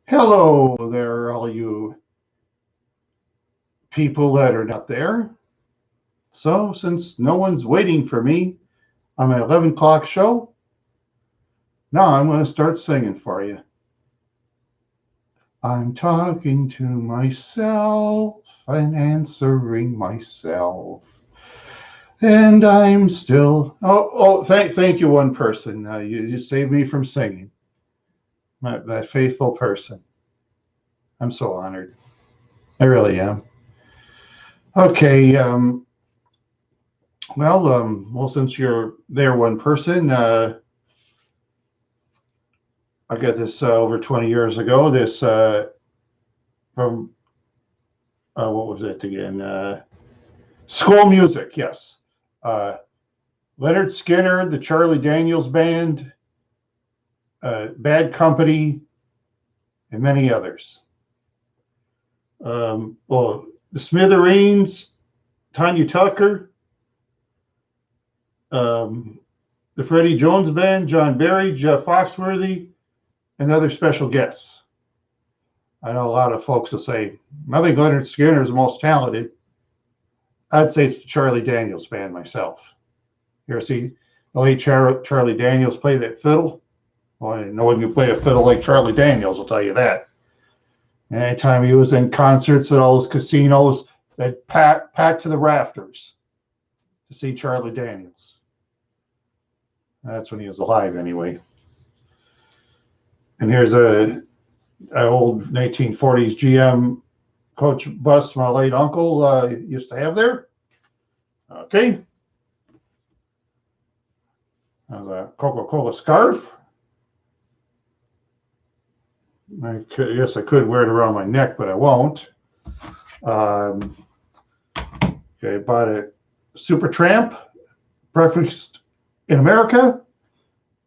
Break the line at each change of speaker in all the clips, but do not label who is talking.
Hello there, all you people that are not there. So, since no one's waiting for me on my 11 o'clock show, now I'm going to start singing for you. I'm talking to myself and answering myself. And I'm still. Thank you, one person. You saved me from singing. My faithful person. I'm so honored. I really am. Okay. Well, since you're there, one person, I got this over 20 years ago. This from what was it again? School music, yes. Uh, Leonard Skinner, the Charlie Daniels Band, Bad Company, and many others. Well, the Smithereens, Tanya Tucker, um, the Freddie Jones Band, John Barry, Jeff Foxworthy, and other special guests. I know a lot of folks will say, I think Leonard Skinner is the most talented. I'd say it's the Charlie Daniels Band myself. You ever see the late Charlie Daniels play that fiddle? Well, no one can play a fiddle like Charlie Daniels, I'll tell you that. Anytime he was in concerts at all those casinos, they'd pack to the rafters to see Charlie Daniels. That's when he was alive, anyway. And here's a old 1940s GM coach bus my late uncle used to have there. Okay. A Coca-Cola scarf. Yes, I could wear it around my neck, but I won't. Okay, I bought a Supertramp, Breakfast in America,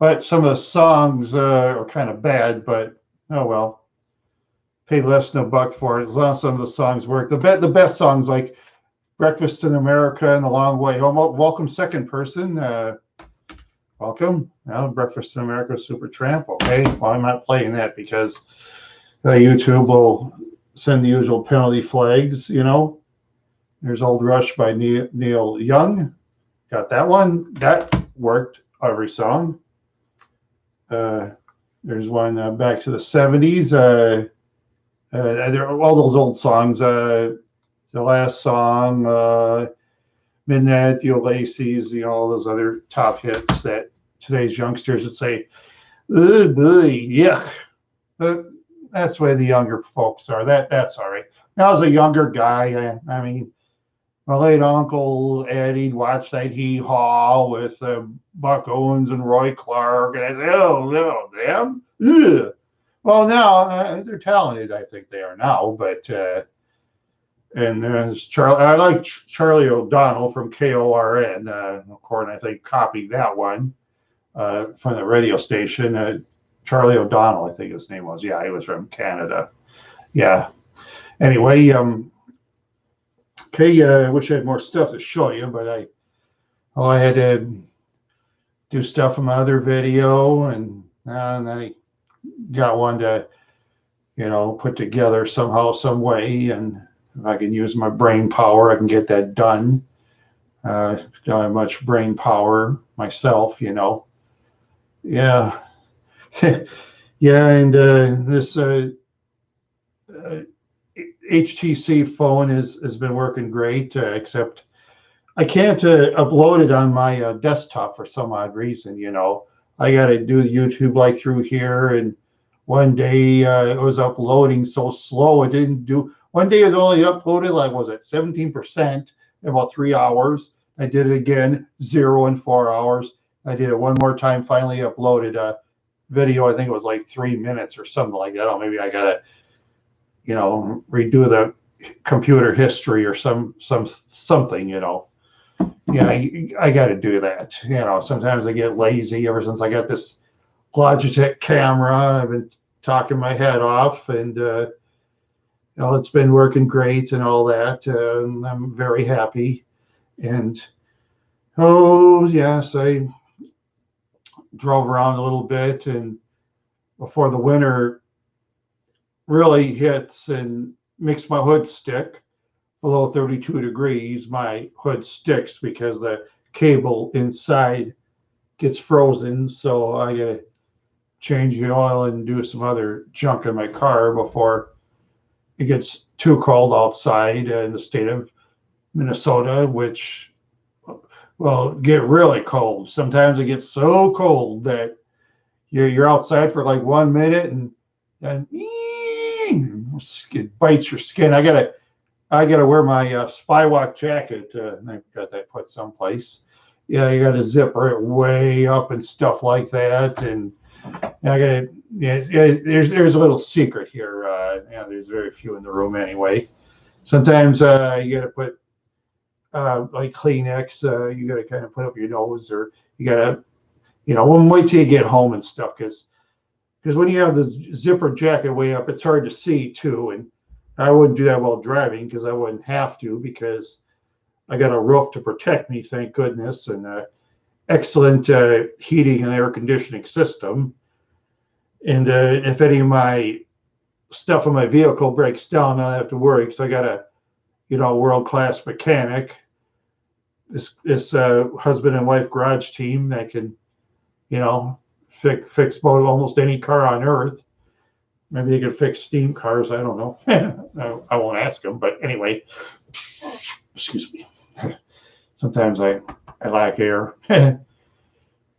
but some of the songs are kind of bad, but oh well. Paid less than $1 for it. As long as some of the songs work. The best songs like Breakfast in America and The Long Way Home. Welcome, second person. Welcome. Now, Breakfast in America, Supertramp. Okay, well, I'm not playing that because YouTube will send the usual penalty flags, you know. There's Old Rush by Neil Young. Got that one. That worked every song. There's one back to the 70s. There are all those old songs. The last song, Midnight at the Oasis, you know, all those other top hits that today's youngsters would say, oh boy, yuck. But that's the way the younger folks are. That's all right. Now, as a younger guy, I mean, my late uncle Eddie watched that Hee Haw with Buck Owens and Roy Clark, and I said, oh, no, them? Ugh. Well, now they're talented. I think they are now, but and there's Charlie. I like Charlie O'Donnell from KORN. Corn, I think, copied that one from the radio station. Charlie O'Donnell, I think his name was. Yeah, he was from Canada. Yeah. Anyway, okay. I wish I had more stuff to show you, but I had to do stuff in my other video, and then I got one to, put together somehow, some way, and if I can use my brain power, I can get that done. Don't have much brain power myself, Yeah. Yeah, and this HTC phone has been working great, except I can't upload it on my desktop for some odd reason. I got to do YouTube like through here, and one day it was uploading so slow it didn't do. One day it only uploaded like, was it 17% in about 3 hours. I did it again, 0 in 4 hours. I did it one more time, finally uploaded a video. I think it was like 3 minutes or something like that. Oh, maybe I gotta redo the computer history or something. Yeah, I got to do that. Sometimes I get lazy. Ever since I got this Logitech camera, I've been talking my head off, and it's been working great and all that. I'm very happy. And oh yes, I drove around a little bit, and before the winter really hits and makes my hood stick below 32 degrees, my hood sticks because the cable inside gets frozen. So I got to change the oil and do some other junk in my car before it gets too cold outside in the state of Minnesota, which will get really cold. Sometimes it gets so cold that you're outside for like 1 minute and it bites your skin. I gotta wear my Spywalk jacket. I got that put someplace. Yeah, you got to zipper it way up and stuff like that. And I gotta. Yeah, there's a little secret here. There's very few in the room anyway. Sometimes you got to put like Kleenex. You got to kind of put up your nose, or you got to, wait till you get home and stuff, because when you have the zipper jacket way up, it's hard to see too. And I wouldn't do that while driving because I wouldn't have to, because I got a roof to protect me, thank goodness, and excellent heating and air conditioning system. And if any of my stuff in my vehicle breaks down, I don't have to worry because I got a, world-class mechanic. This husband and wife garage team that can, fix almost any car on earth. Maybe they could fix steam cars. I don't know. I won't ask them. But anyway, excuse me. Sometimes I lack air.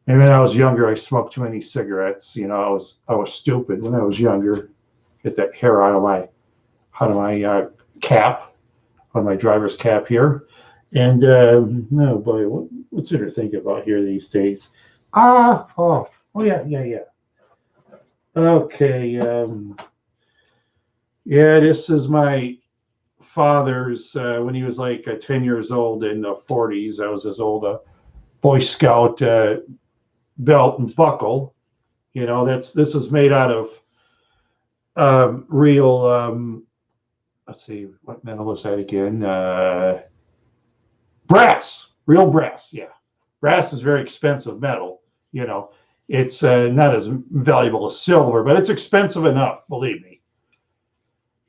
And when I was younger, I smoked too many cigarettes. I was stupid when I was younger. Get that hair out of my cap, on my driver's cap here. And oh boy, what's there to think about here these days? Oh yeah. Okay. This is my father's when he was like 10 years old in the 40s. That was his old Boy Scout belt and buckle. This is made out of real. Let's see, what metal is that again? Brass, real brass. Yeah, brass is very expensive metal. It's not as valuable as silver, but it's expensive enough, believe me.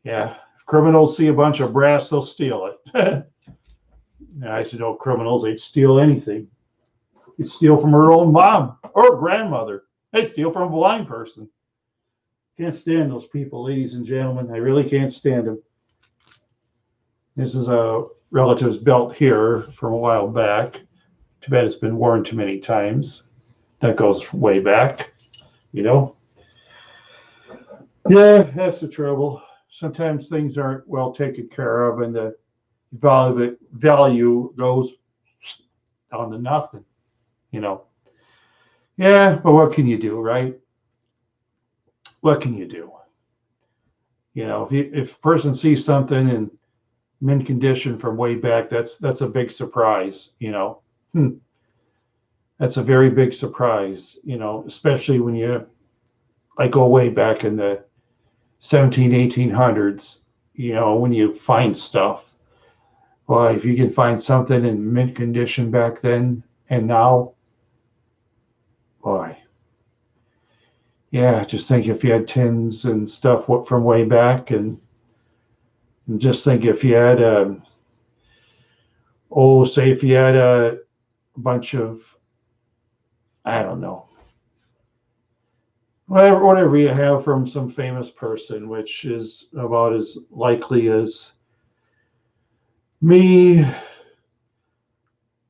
Yeah, if criminals see a bunch of brass, they'll steal it. I used to know criminals, they'd steal anything. They'd steal from her own mom or grandmother. They'd steal from a blind person. Can't stand those people, ladies and gentlemen. I really can't stand them. This is a relative's belt here from a while back. Too bad it's been worn too many times. That goes way back, Yeah, that's the trouble. Sometimes things aren't well taken care of, and the value goes down to nothing, Yeah, but what can you do, right? What can you do? If a person sees something in mint condition from way back, that's a big surprise, That's a very big surprise, especially when you go way back in the 1800s, when you find stuff. Well, if you can find something in mint condition back then and now, boy. Yeah, just think if you had tins and stuff from way back, and just think if you had, say if you had a bunch of, I don't know, whatever you have from some famous person, which is about as likely as me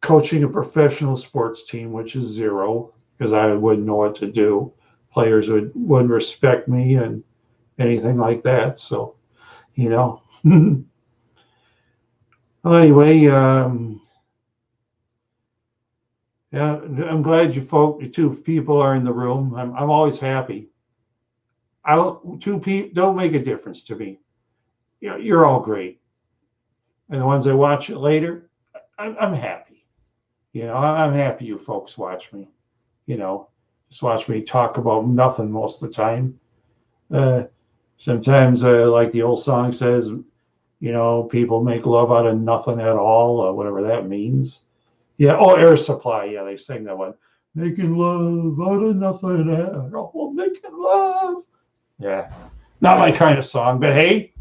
coaching a professional sports team, which is zero, because I wouldn't know what to do. Players wouldn't respect me and anything like that. So, Well, anyway, yeah, I'm glad you two people are in the room. I'm always happy. Two people don't make a difference to me. You're all great, and the ones that watch it later, I'm happy. I'm happy you folks watch me. Just watch me talk about nothing most of the time. Sometimes, like the old song says, people make love out of nothing at all, or whatever that means. Yeah. Oh, Air Supply. Yeah, they sing that one. Making love out of nothing at all. Making love. Yeah. Not my kind of song, but hey,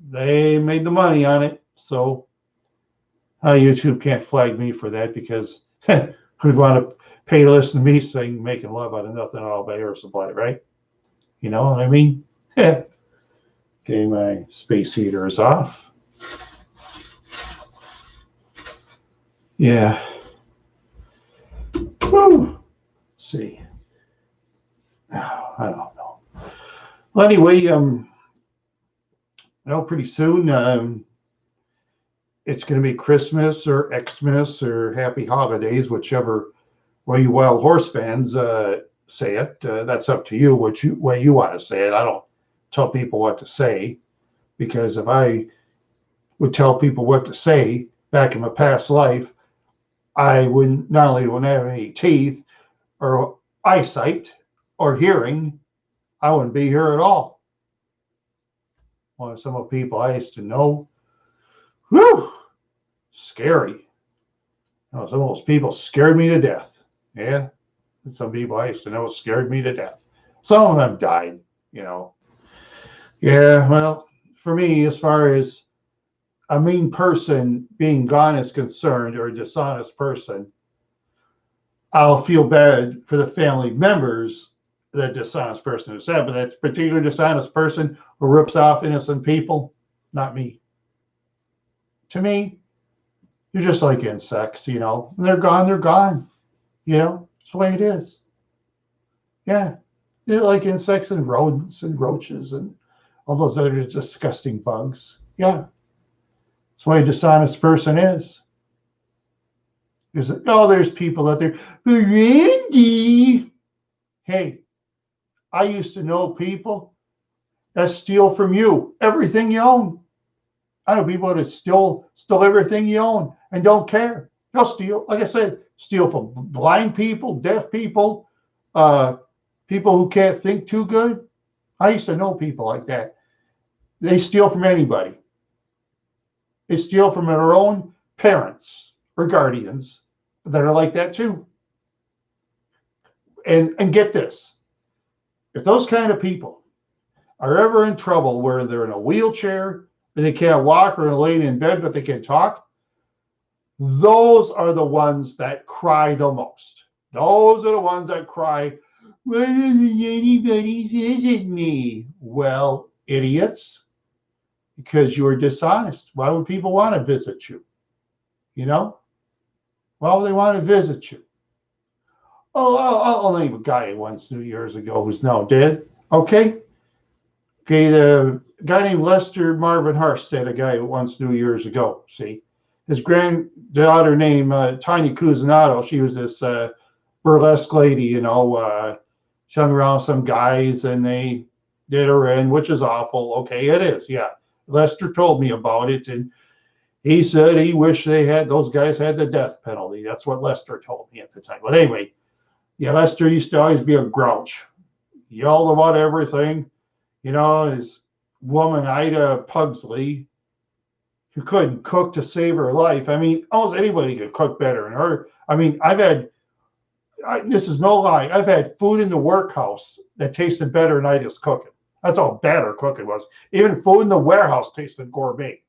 they made the money on it. So YouTube can't flag me for that because who'd want to pay to listen to me sing Making Love Out of Nothing at All by Air Supply, right? You know what I mean? Okay, my space heater is off. Yeah. Woo. Let's see. I don't know. Well, anyway, pretty soon it's going to be Christmas or Xmas or Happy Holidays, whichever way you Wild Horse fans say it. That's up to you, which way you want to say it. I don't tell people what to say, because if I would tell people what to say back in my past life, I wouldn't not only wouldn't have any teeth or eyesight or hearing, I wouldn't be here at all. Well, some of the people I used to know, whew, scary. Some of those people scared me to death. Yeah. And some people I used to know scared me to death. Some of them died, Yeah, well, for me, as far as a mean person being gone is concerned, or a dishonest person, I'll feel bad for the family members that dishonest person is said, but that particular dishonest person who rips off innocent people, not me. To me, you're just like insects, When they're gone, they're gone. It's the way it is. Yeah. You're like insects and rodents and roaches and all those other disgusting bugs. Yeah. That's the way a dishonest person is. There's people out there. Randy. Hey, I used to know people that steal from you everything you own. I know people that steal everything you own and don't care. They'll steal, like I said, steal from blind people, deaf people, people who can't think too good. I used to know people like that. They steal from anybody. They steal from their own parents or guardians that are like that too. And get this. If those kind of people are ever in trouble where they're in a wheelchair and they can't walk, or laying in bed but they can talk, those are the ones that cry the most. Those are the ones that cry, why doesn't anybody visit me? Well, idiots, because you are dishonest. Why would people want to visit you? Why would they want to visit you? Oh, I'll name a guy I once knew years ago who's now dead. Okay, the guy named Lester Marvin Harstead, a guy who once knew years ago. See, his granddaughter named Tiny Cusinado. She was this burlesque lady, she hung around some guys and they did her in, which is awful. Okay, it is. Yeah, Lester told me about it, and he said he wished those guys had the death penalty. That's what Lester told me at the time. But anyway, yeah, Lester used to always be a grouch, yelled about everything. His woman, Ida Pugsley, who couldn't cook to save her life. I mean, almost anybody could cook better than her. I mean, this is no lie, I've had food in the workhouse that tasted better than Ida's cooking. That's how bad her cooking was. Even food in the warehouse tasted gourmet.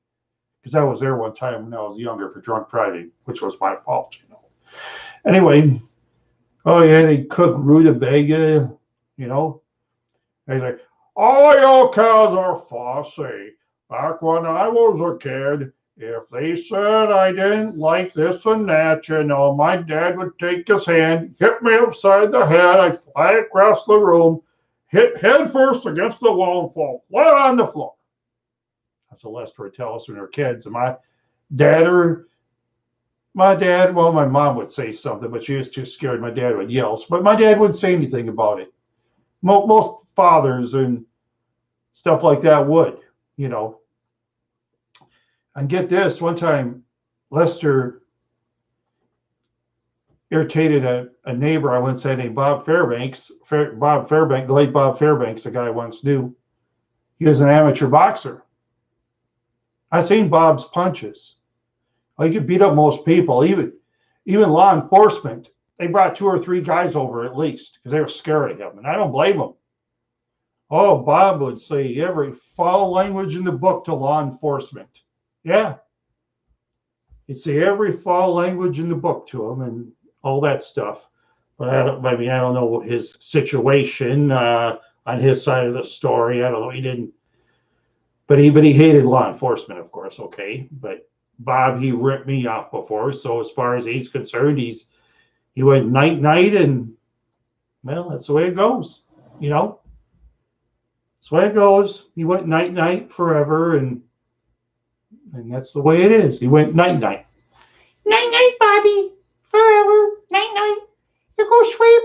Because I was there one time when I was younger for drunk driving, which was my fault, Anyway, oh yeah, they cook rutabaga, They're like, all your cows are fussy. Back when I was a kid, if they said I didn't like this and that, my dad would take his hand, hit me upside the head, I'd fly across the room, hit head first against the wall and fall flat on the floor. That's what Lester would tell us when we were kids. And my mom would say something, but she was too scared. My dad would yell, but my dad wouldn't say anything about it. Most fathers and stuff like that would, And get this, one time Lester irritated a neighbor I once had named Bob Fairbanks. The late Bob Fairbanks, a guy I once knew. He was an amateur boxer. I seen Bob's punches. He could beat up most people, even law enforcement. They brought 2 or 3 guys over at least because they were scared of him, and I don't blame them. Oh, Bob would say every foul language in the book to law enforcement. Yeah, he'd say every foul language in the book to him and all that stuff. But I mean, I don't know his situation on his side of the story. I don't know. He didn't, but he hated law enforcement, of course. Okay, but Bob, he ripped me off before. So as far as he's concerned, he went night night, and well, that's the way it goes. You know, that's the way it goes. He went night night forever, and that's the way it is. He went night night. Night night, Bobby. Forever. Night night. You go sweep.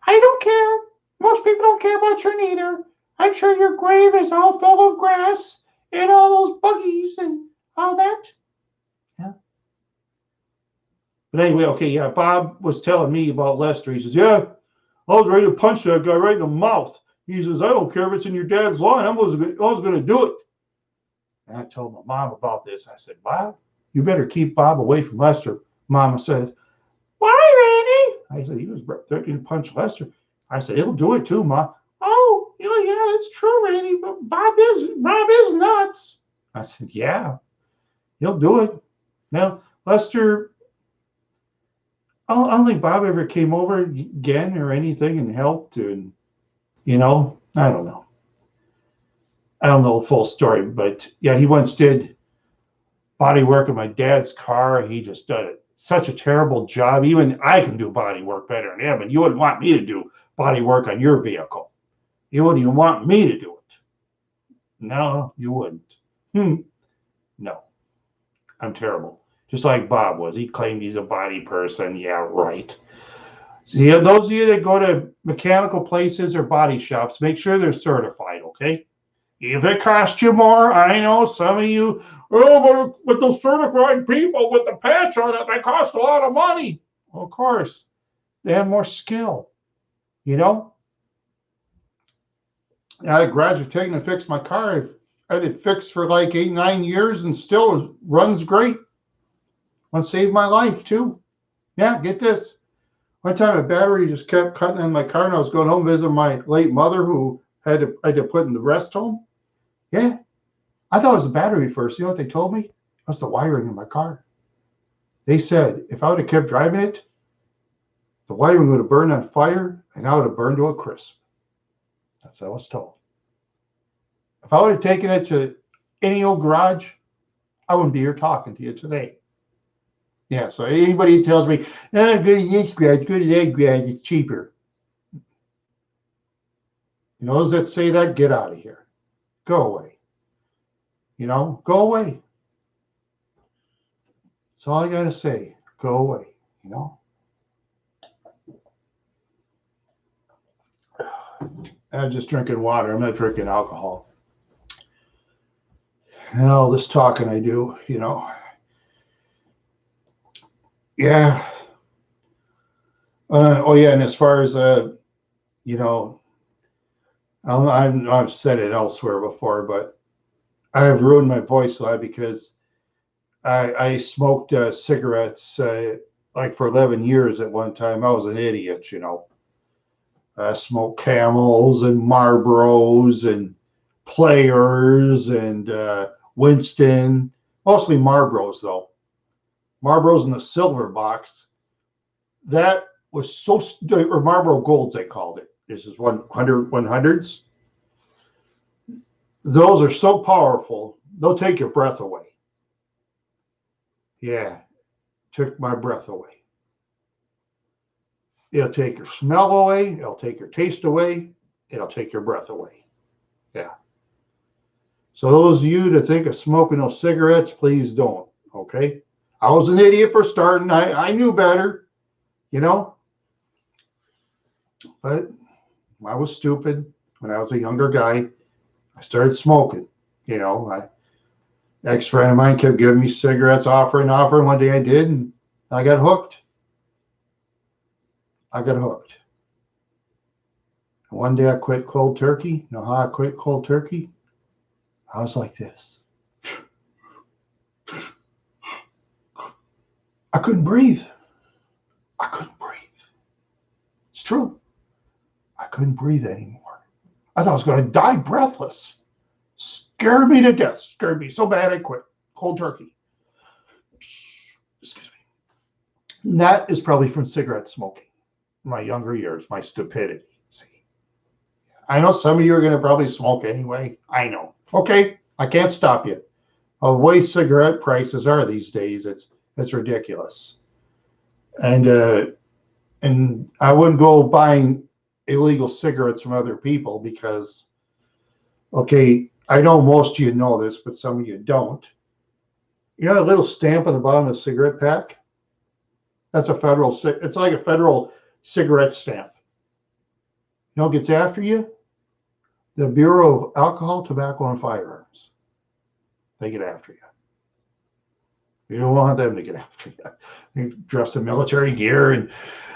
I don't care. Most people don't care about you neither. I'm sure your grave is all full of grass and all those buggies and all that. Yeah. But anyway, okay, yeah, Bob was telling me about Lester. He says, yeah, I was ready to punch that guy right in the mouth. He says, I don't care if it's in your dad's line. I was going to do it. And I told my mom about this. I said, Bob, you better keep Bob away from Lester. Mama said, why, Randy? I said, he was threatening to punch Lester. I said, he'll do it too, Ma. Oh, yeah, it's true, Randy, but Bob is nuts. I said, yeah, he'll do it. Now, Lester, I don't think Bob ever came over again or anything and helped. And, I don't know. I don't know the full story, but yeah, he once did body work on my dad's car. He just did such a terrible job. Even I can do body work better than him, and you wouldn't want me to do body work on your vehicle. You wouldn't even want me to do it. No, you wouldn't. No, I'm terrible. Just like Bob was. He claimed he's a body person. Yeah, right. See, those of you that go to mechanical places or body shops, make sure they're certified, okay? If it costs you more, I know some of you, but those certified people with the patch on it, they cost a lot of money. Well, of course, they have more skill, you know? I had a graduate taking to fix my car. I had it fixed for like 8, 9 years and still runs great. One saved my life too. Yeah, get this. One time a battery just kept cutting in my car, and I was going home to visit my late mother who I had to put in the rest home. Yeah, I thought it was the battery first. You know what they told me? That's the wiring in my car. They said if I would have kept driving it, the wiring would have burned on fire and I would have burned to a crisp. That's what I was told. If I would have taken it to any old garage, I wouldn't be here talking to you today. Yeah, so anybody who tells me, oh, go to this garage, go to that garage, it's cheaper. Those that say that, get out of here. Go away. Go away. That's all I got to say. Go away, I'm just drinking water. I'm not drinking alcohol. And all this talking I do, Yeah. Oh, yeah. And as far as, I've said it elsewhere before, but I have ruined my voice a lot because I smoked cigarettes like for 11 years at one time. I was an idiot, I smoked Camels and Marlboros and Players and Winston, mostly Marlboros though. Marlboros in the silver box. That was so, or Marlboro Golds, they called it. This is 100s. Those are so powerful, they'll take your breath away. Yeah, took my breath away. It'll take your smell away. It'll take your taste away. It'll take your breath away. Yeah. So those of you that think of smoking those cigarettes, please don't. Okay. I was an idiot for starting. I knew better, but I was stupid when I was a younger guy. I started smoking. My ex-friend of mine kept giving me cigarettes, offering. One day I did, and I got hooked. One day I quit cold turkey. You know how I quit cold turkey? I was like this. I couldn't breathe. It's true. I couldn't breathe anymore. I thought I was going to die breathless. Scared me to death. Scared me so bad I quit. Cold turkey. Excuse me. And that is probably from cigarette smoking. My younger years, my stupidity. See, I know some of you are going to probably smoke anyway. I know. Okay, I can't stop you. The way cigarette prices are these days, it's ridiculous. And I wouldn't go buying illegal cigarettes from other people because, okay, I know most of you know this, but some of you don't. You know a little stamp on the bottom of the cigarette pack? That's a federal, it's like a federal cigarette stamp. You know what gets after you? The Bureau of Alcohol, Tobacco, and Firearms. They get after you. You don't want them to get after you. They dress in military gear and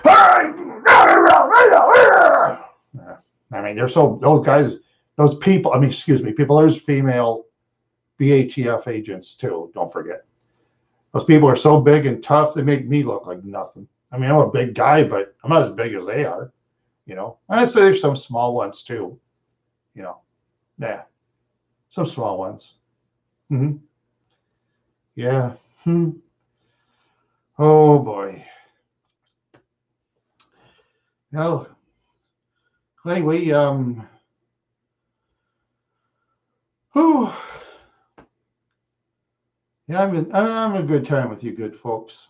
I mean, they're so, those guys, those people, I mean, excuse me, people, there's female BATF agents too, don't forget. Those people are so big and tough, they make me look like nothing. I mean, I'm a big guy, but I'm not as big as they are, you know. I'd say there's some small ones too, you know. Yeah, some small ones. Mm-hmm. Yeah. Hmm. Oh boy. Well, anyway, whew, yeah, I'm a good time with you good folks.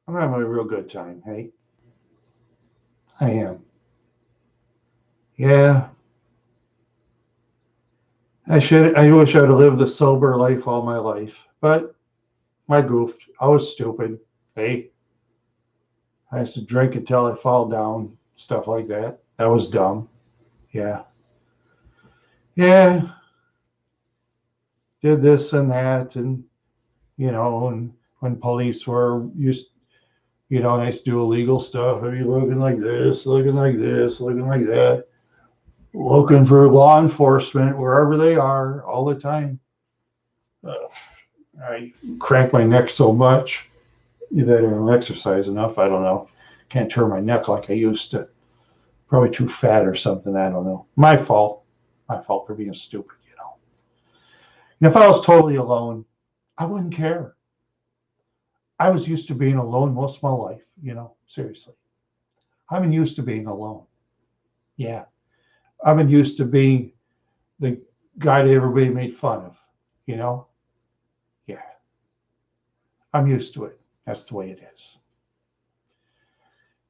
I'm having a real good time, hey? I am. Yeah. I wish I'd lived the sober life all my life, but I goofed. I was stupid. Hey, I used to drink until I fall down, stuff like that. That was dumb. Yeah. Yeah. Did this and that. And, you know, and when police were used, you know, and I used to do illegal stuff, I'd be looking like this, looking like this, looking like that, looking for law enforcement wherever they are all the time. I crank my neck so much that I don't exercise enough. I don't know. Can't turn my neck like I used to. Probably too fat or something. I don't know. My fault. My fault for being stupid, you know. And if I was totally alone, I wouldn't care. I was used to being alone most of my life, you know, seriously. I've been used to being alone. Yeah. I've been used to being the guy that everybody made fun of, you know? Yeah. I'm used to it. That's the way it is.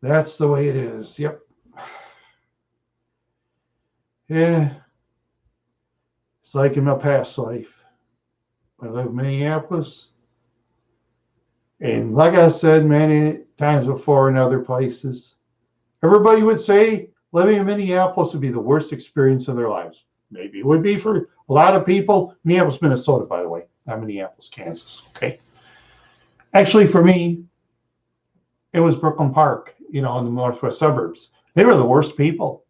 That's the way it is. Yep. Yeah. It's like in my past life. I lived in Minneapolis. And like I said many times before in other places, everybody would say living in Minneapolis would be the worst experience of their lives. Maybe it would be for a lot of people. Minneapolis, Minnesota, by the way, not Minneapolis, Kansas. Okay. Actually, for me, it was Brooklyn Park, you know, in the northwest suburbs. They were the worst people.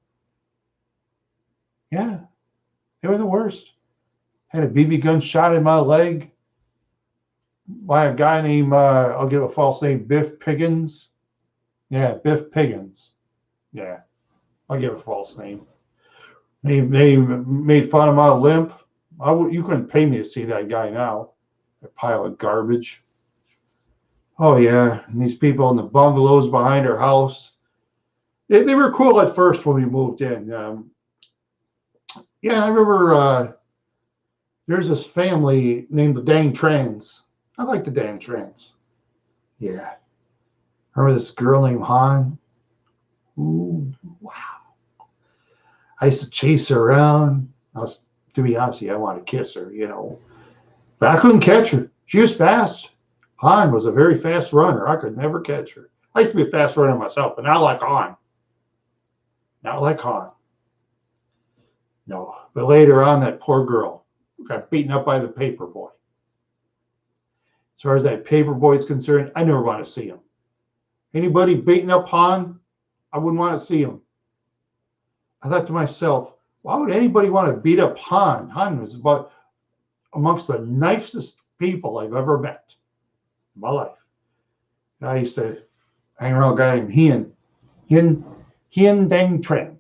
Yeah, they were the worst. Had a BB gun shot in my leg by a guy named, I'll give a false name, Biff Piggins. Yeah, Biff Piggins. Yeah, I'll give a false name. They made fun of my limp. You couldn't pay me to see that guy now. A pile of garbage. Oh, yeah. And these people in the bungalows behind our house. They were cool at first when we moved in. Yeah, I remember there's this family named the Dang Trans. I like the Dang Trans. Yeah. Remember this girl named Han? Ooh, wow. I used to chase her around. To be honest with you, I wanted to kiss her, you know. But I couldn't catch her. She was fast. Han was a very fast runner. I could never catch her. I used to be a fast runner myself, but not like Han. Not like Han. No. But later on, that poor girl got beaten up by the paper boy. As far as that paper boy is concerned, I never want to see him. Anybody beating up Han, I wouldn't want to see him. I thought to myself, why would anybody want to beat up Han? Han was about amongst the nicest people I've ever met in my life. I used to hang around a guy named Hien Dang Tran.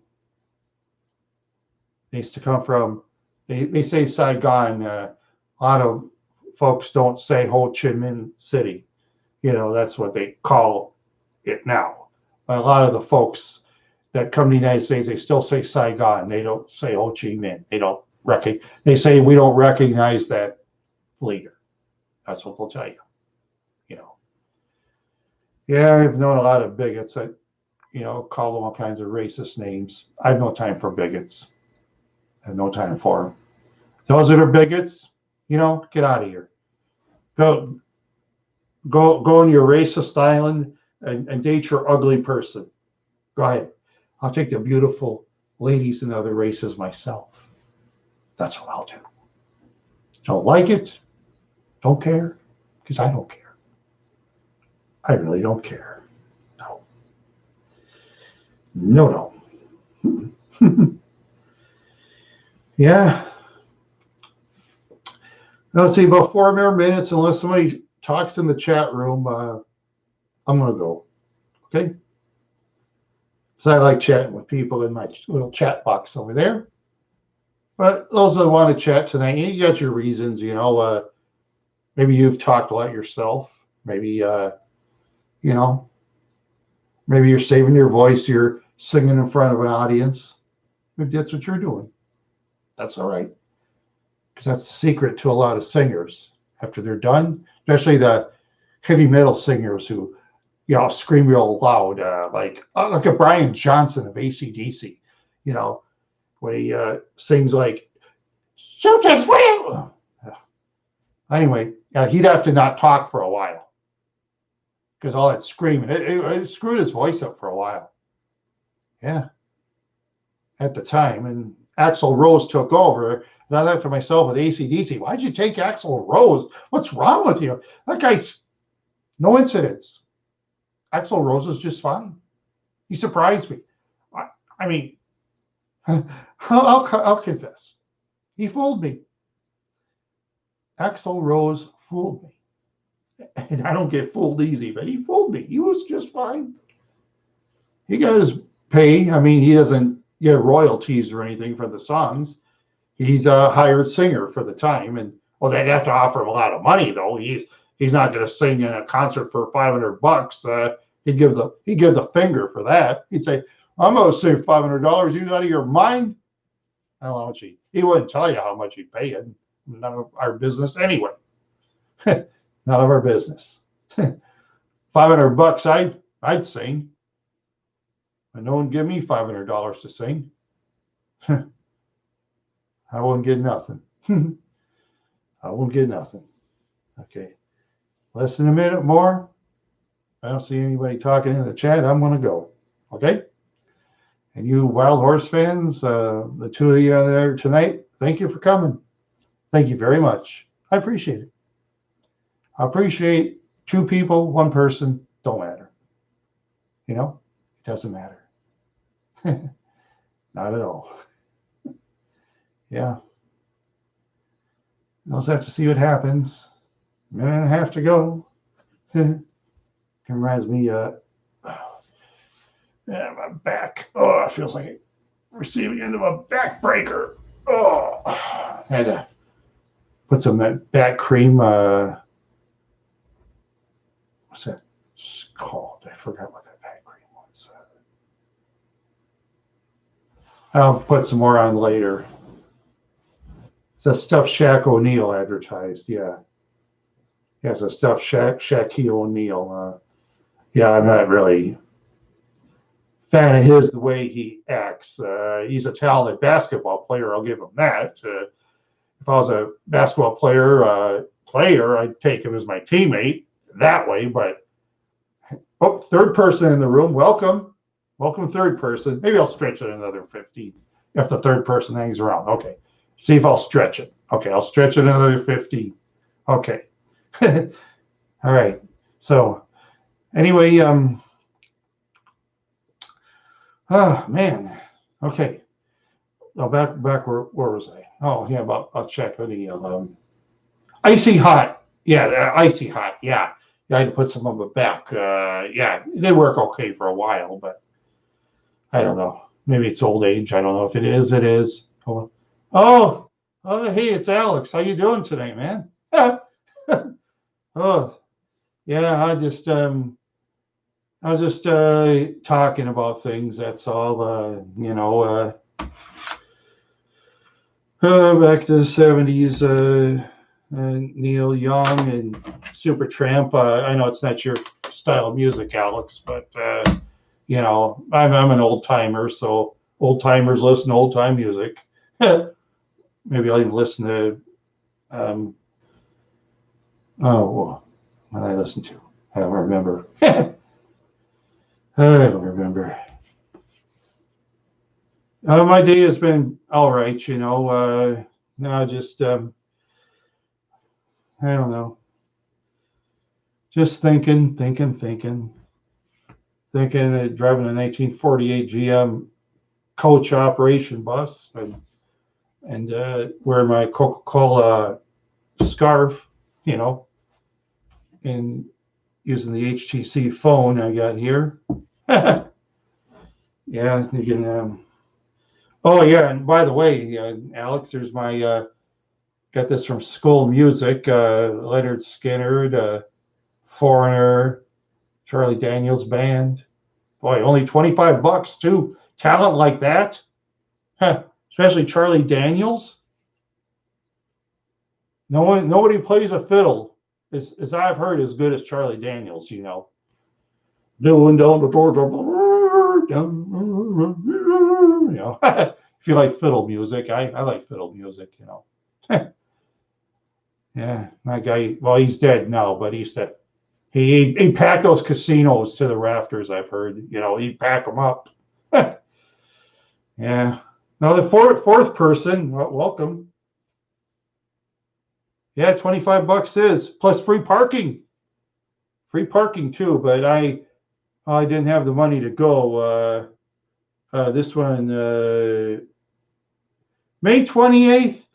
They used to come from, they say Saigon. A lot of folks don't say Ho Chi Minh City. That's what they call it now. But a lot of the folks that come to the United States, they still say Saigon. They don't say Ho Chi Minh. They say we don't recognize that leader. That's what they'll tell you. Yeah, I've known a lot of bigots that, call them all kinds of racist names. I have no time for bigots. I have no time for them. Those that are bigots, get out of here. Go on your racist island and date your ugly person. Go ahead. I'll take the beautiful ladies and other races myself. That's what I'll do. Don't like it. Don't care. Because I don't care. I really don't care. No. No. Yeah. Let's see, about 4 more minutes, unless somebody talks in the chat room. I'm going to go. Okay? Because I like chatting with people in my little chat box over there. But those that want to chat tonight, you got your reasons, maybe you've talked a lot yourself. Maybe, maybe you're saving your voice. You're singing in front of an audience. Maybe that's what you're doing. That's all right. Because that's the secret to a lot of singers. After they're done, especially the heavy metal singers who, scream real loud, like at Brian Johnson of AC/DC, when he sings like, shoot this way. Anyway, he'd have to not talk for a while because all that screaming, it screwed his voice up for a while. Yeah. At the time. And Axl Rose took over. And I thought to myself with AC/DC, why'd you take Axl Rose? What's wrong with you? That guy's no incidents. Axl Rose is just fine. He surprised me. I mean, I'll confess. He fooled me. Axl Rose fooled me. And I don't get fooled easy, but he fooled me. He was just fine. He got his pay. I mean, he doesn't get royalties or anything for the songs. He's a hired singer for the time. And, they'd have to offer him a lot of money, though. He's not going to sing in a concert for $500. He'd give the finger for that. He'd say, I'm going to sing $500. You out of your mind? I don't know how much he wouldn't tell you how much he'd pay it. None of our business anyway. None of our business. $500, I'd sing. But no one give me $500 to sing. I wouldn't get nothing. I won't get nothing. Okay. Less than a minute more. I don't see anybody talking in the chat. I'm going to go. Okay? And you Wild Horse fans, the two of you are there tonight, thank you for coming. Thank you very much. I appreciate it. I appreciate 2 people, 1 person, don't matter. It doesn't matter. Not at all. Yeah. We'll just have to see what happens. A minute and a half to go. It reminds me, my back. Oh, it feels like it receiving end of a back breaker. Oh, I had to put some of that back cream. What's that called? I forgot what that back cream was. I'll put some more on later. It's a stuffed Shaq O'Neal advertised. Yeah. Yeah, it's a stuffed Shaquille O'Neal. Yeah, I'm not really fan of his, the way he acts. He's a talented basketball player. I'll give him that. If I was a basketball player, I'd take him as my teammate that way. But third person in the room, welcome. Welcome, third person. Maybe I'll stretch it another 15 if the third person hangs around. Okay. See if I'll stretch it. Okay, I'll stretch it another 15. Okay. All right. So anyway, oh man. Okay. Oh, back where was I? Oh yeah, I'll check the icy hot. Yeah, icy hot. Yeah. I had to put some of it back. Yeah, it did work okay for a while, but I don't know. Maybe it's old age. I don't know if it is. It is. Oh, oh, oh, hey, it's Alex. How you doing today, man? Oh, yeah, I was just talking about things. That's all. Back to the '70s. Neil Young and Supertramp. I know it's not your style of music, Alex, but I'm an old timer, so old timers listen to old time music. Maybe I'll even listen to well, what did I listen to? I don't remember. I don't remember. My day has been all right, No, just I don't know. Just thinking. Driving a 1948 GM coach operation bus and wearing my Coca-Cola scarf, and using the HTC phone I got here. Yeah, you can. Oh yeah, and by the way, Alex, there's my got this from School Music. Leonard Skinner, Foreigner, Charlie Daniels Band. Boy, only $25 too. Talent like that, especially Charlie Daniels. Nobody plays a fiddle, as I've heard, as good as Charlie Daniels. Doing down the Georgia, if you like fiddle music, I like fiddle music. Yeah, that guy. Well, he's dead now, but he said he packed those casinos to the rafters. I've heard. He'd pack them up. Yeah. Now the fourth person, welcome. Yeah, $25 is plus free parking. Free parking too, but I didn't have the money to go. This one, May 28th,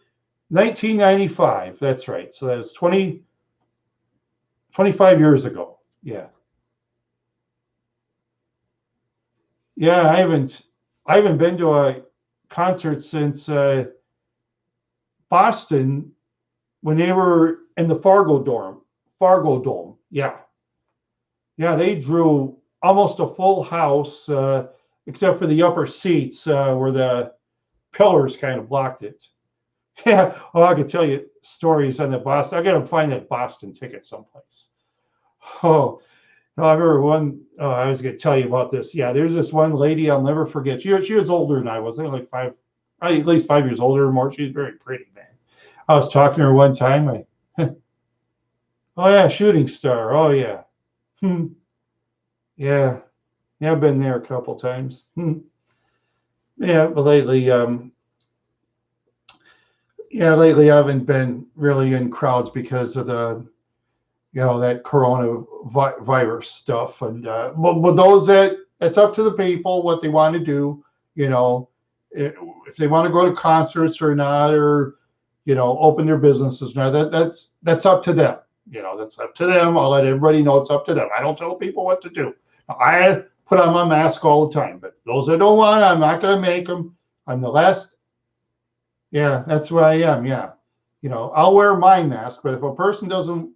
1995. That's right. So that's 25 years ago. Yeah. Yeah, I haven't been to a concert since Boston when they were in the Fargo Dome. Yeah. Yeah, they drew almost a full house, except for the upper seats where the pillars kind of blocked it. Yeah, well, I could tell you stories on the Boston. I got to find that Boston ticket someplace. Oh, no, I remember one. Oh, I was going to tell you about this. Yeah, there's this one lady I'll never forget. She was older than I was. I think like at least 5 years older or more. She's very pretty, man. I was talking to her one time. Oh yeah, shooting star. Oh yeah. Yeah. Yeah, I've been there a couple times. Yeah, but lately, lately I haven't been really in crowds because of the, that coronavirus stuff. And but those it's up to the people what they want to do. If they want to go to concerts or not, or open their businesses now, that's up to them. That's up to them. I'll let everybody know it's up to them. I don't tell people what to do. I put on my mask all the time, but those that don't want, I'm not going to make them. I'm the last. Yeah, that's what I am. Yeah, I'll wear my mask, but if a person doesn't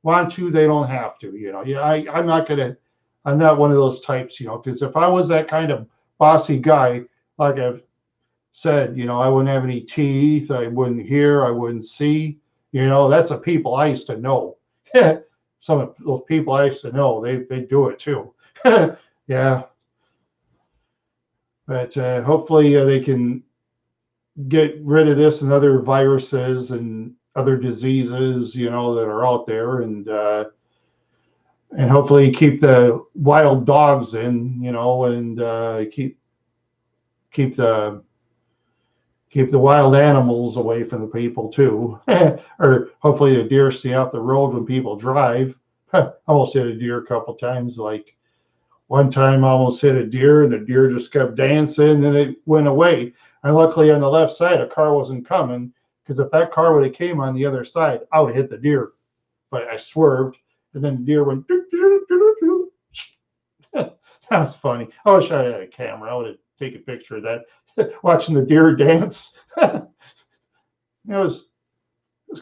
want to, they don't have to. Yeah, I'm not gonna. I'm not one of those types. Because if I was that kind of bossy guy, like I've said, I wouldn't have any teeth. I wouldn't hear. I wouldn't see. That's the people I used to know. Some of those people I used to know, they do it too. Yeah, but hopefully they can get rid of this and other viruses and other diseases, that are out there, and hopefully keep the wild dogs in, and keep the wild animals away from the people too. Or hopefully the deer stay off the road when people drive. I almost hit a deer a couple times. Like one time I almost hit a deer and the deer just kept dancing and it went away. And luckily on the left side, a car wasn't coming, because if that car would have came on the other side, I would have hit the deer. But I swerved, and then the deer went. That was funny. I wish I had a camera. I would have taken a picture of that, watching the deer dance. It was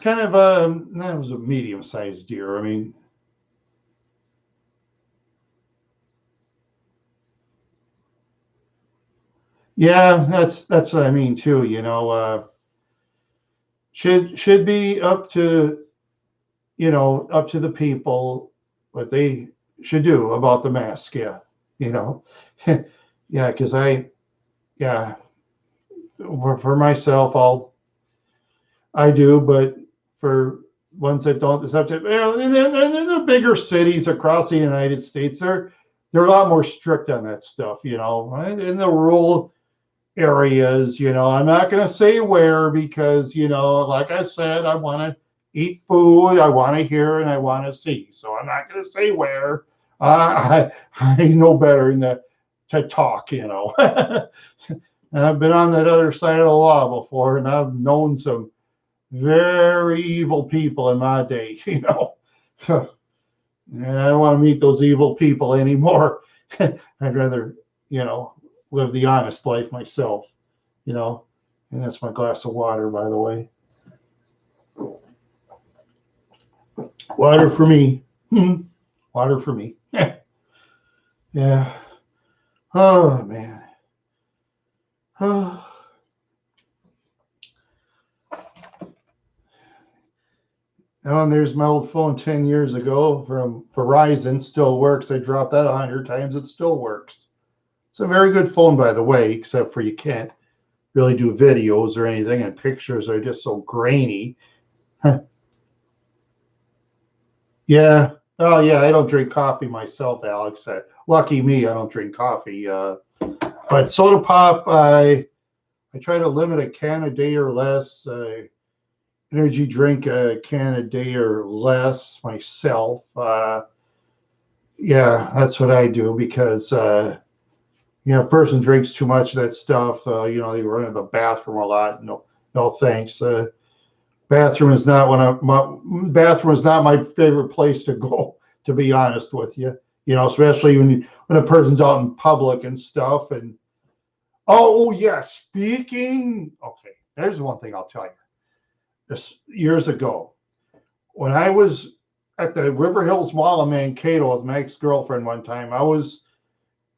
kind of a, that was a medium-sized deer. I mean, yeah, that's what I mean too. Should be up to up to the people what they should do about the mask. Yeah, you know, yeah, because yeah, for myself, I do, but for ones that don't, the subject, in the bigger cities across the United States, they're a lot more strict on that stuff. Right? In the rural areas, I'm not going to say where because, like I said, I want to eat food, I want to hear, and I want to see. So I'm not going to say where. I know better than to talk. And I've been on that other side of the law before, and I've known some very evil people in my day, and I don't want to meet those evil people anymore. I'd rather, live the honest life myself, and that's my glass of water, by the way. Water for me. Water for me. Yeah. Oh, man. Oh. And there's my old phone 10 years ago from Verizon. Still works. I dropped that 100 times. It still works. It's a very good phone, by the way, except for you can't really do videos or anything, and pictures are just so grainy. Yeah. Oh, yeah. I don't drink coffee myself, Alex. Lucky me, I don't drink coffee. But soda pop, I try to limit a can a day or less. Energy drink a can a day or less myself. Yeah, that's what I do because if a person drinks too much of that stuff, they run to the bathroom a lot. No thanks. Bathroom is not my favorite place to go, to be honest with you. Especially when a person's out in public and stuff. And oh yeah, speaking. Okay, there's one thing I'll tell you. This years ago, when I was at the River Hills Mall in Mankato with my ex-girlfriend one time, I was,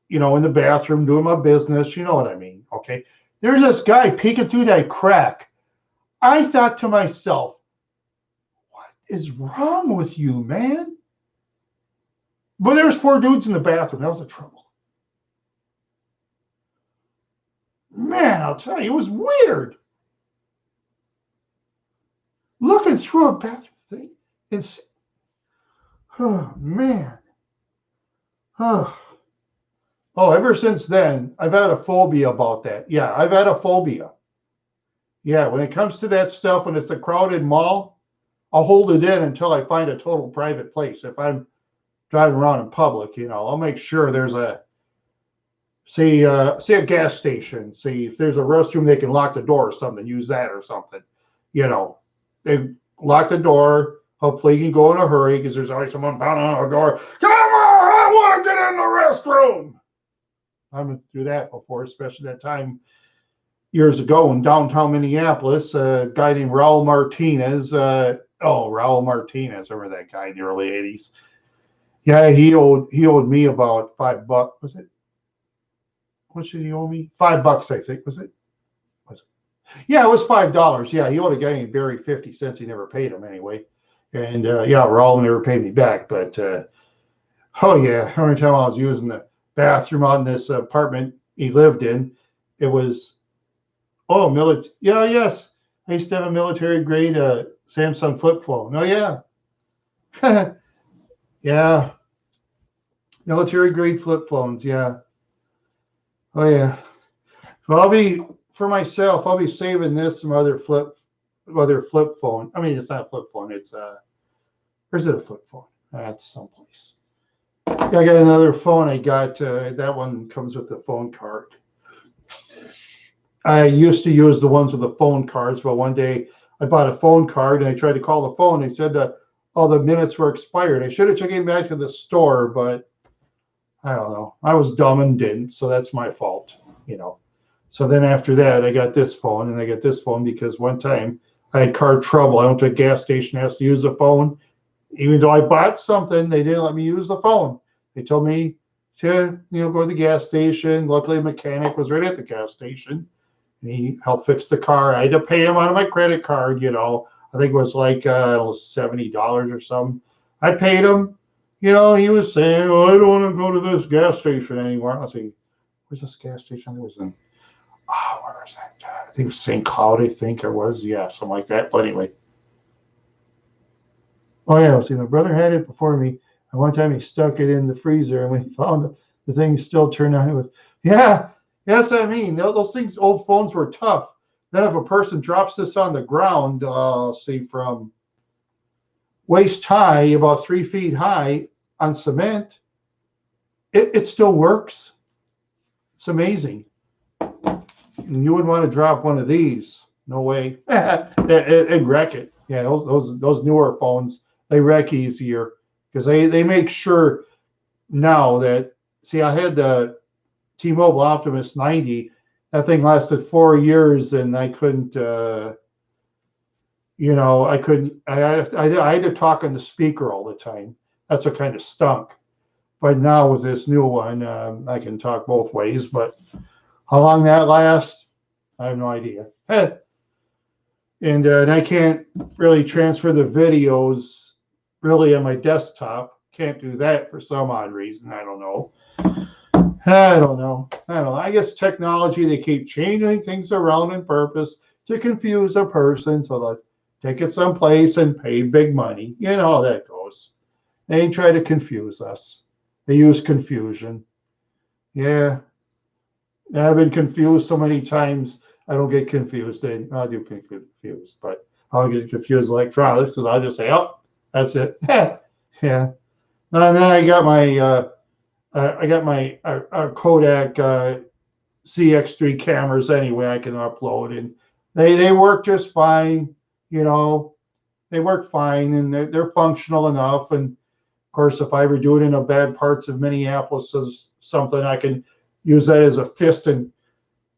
in the bathroom doing my business. You know what I mean? Okay. There's this guy peeking through that crack. I thought to myself, what is wrong with you, man? But there's 4 dudes in the bathroom. That was the trouble. Man, I'll tell you, it was weird. Looking through a bathroom thing. Oh, man. Oh, ever since then, I've had a phobia about that. Yeah, I've had a phobia. Yeah, when it comes to that stuff, when it's a crowded mall, I'll hold it in until I find a total private place. If I'm driving around in public, I'll make sure there's say a gas station. See if there's a restroom, they can lock the door or something. Use that or something. They lock the door. Hopefully, you can go in a hurry because there's always someone pounding on our door. Come on, I want to get in the restroom. I've been through that before, especially that time years ago in downtown Minneapolis. A guy named Raul Martinez. Raul Martinez, remember that guy in the early '80s? Yeah, he owed me about $5. Was it? What should he owe me? $5, I think. Was it? Yeah, it was $5. Yeah, he owed a guy named Barry 50 cents. He never paid him anyway. And Raul never paid me back. But oh yeah, every time I was using the bathroom on this apartment he lived in, it was military. Yeah, yes, I used to have a military grade Samsung flip phone. Oh yeah, yeah, military grade flip phones. Yeah, oh yeah. Well, I'll be saving this some other flip phone. I mean, it's not a flip phone. It's or is it a flip phone? That's someplace. I got another phone. I got that one comes with the phone card. I used to use the ones with the phone cards, but one day I bought a phone card and I tried to call the phone. They said that all the minutes were expired. I should have taken it back to the store, but I don't know. I was dumb and didn't, so that's my fault, So then after that, I got this phone, and I got this phone because one time I had car trouble. I went to a gas station, asked to use the phone. Even though I bought something, they didn't let me use the phone. They told me to, go to the gas station. Luckily, a mechanic was right at the gas station, and he helped fix the car. I had to pay him out of my credit card. I think it was like $70 or something. I paid him. He was saying, "Oh, I don't want to go to this gas station anymore." I was like, "Where's this gas station?" It was in, where was that? I think it was St. Cloud. I think it was, yeah, something like that. But anyway. Oh yeah, see, my brother had it before me. And one time he stuck it in the freezer, and when he found the thing still turned on, it was, yeah, that's what I mean. Those things, old phones were tough. Then if a person drops this on the ground, say from waist high, about 3 feet high on cement, it still works. It's amazing. And you wouldn't want to drop one of these. No way. It'd wreck it. Yeah, those newer phones, they wreck easier because they make sure now that, see, I had the T-Mobile Optimus 90. That thing lasted 4 years, and I couldn't, I had to talk on the speaker all the time. That's what kind of stunk. But now with this new one, I can talk both ways. But how long that lasts, I have no idea. And I can't really transfer the videos really on my desktop. Can't do that for some odd reason. I don't know. I guess technology, they keep changing things around on purpose to confuse a person so they'll take it someplace and pay big money. You know how that goes. They try to confuse us. They use confusion. Yeah. I've been confused so many times. I don't get confused. I do get confused, but I'll get confused electronics because I'll just say, "Oh, that's it." Yeah. And then I got my Kodak CX3 cameras anyway. I can upload, and they work just fine. They work fine, and they're functional enough. And of course, if I ever do it in a bad parts of Minneapolis or something, I can use that as a fist and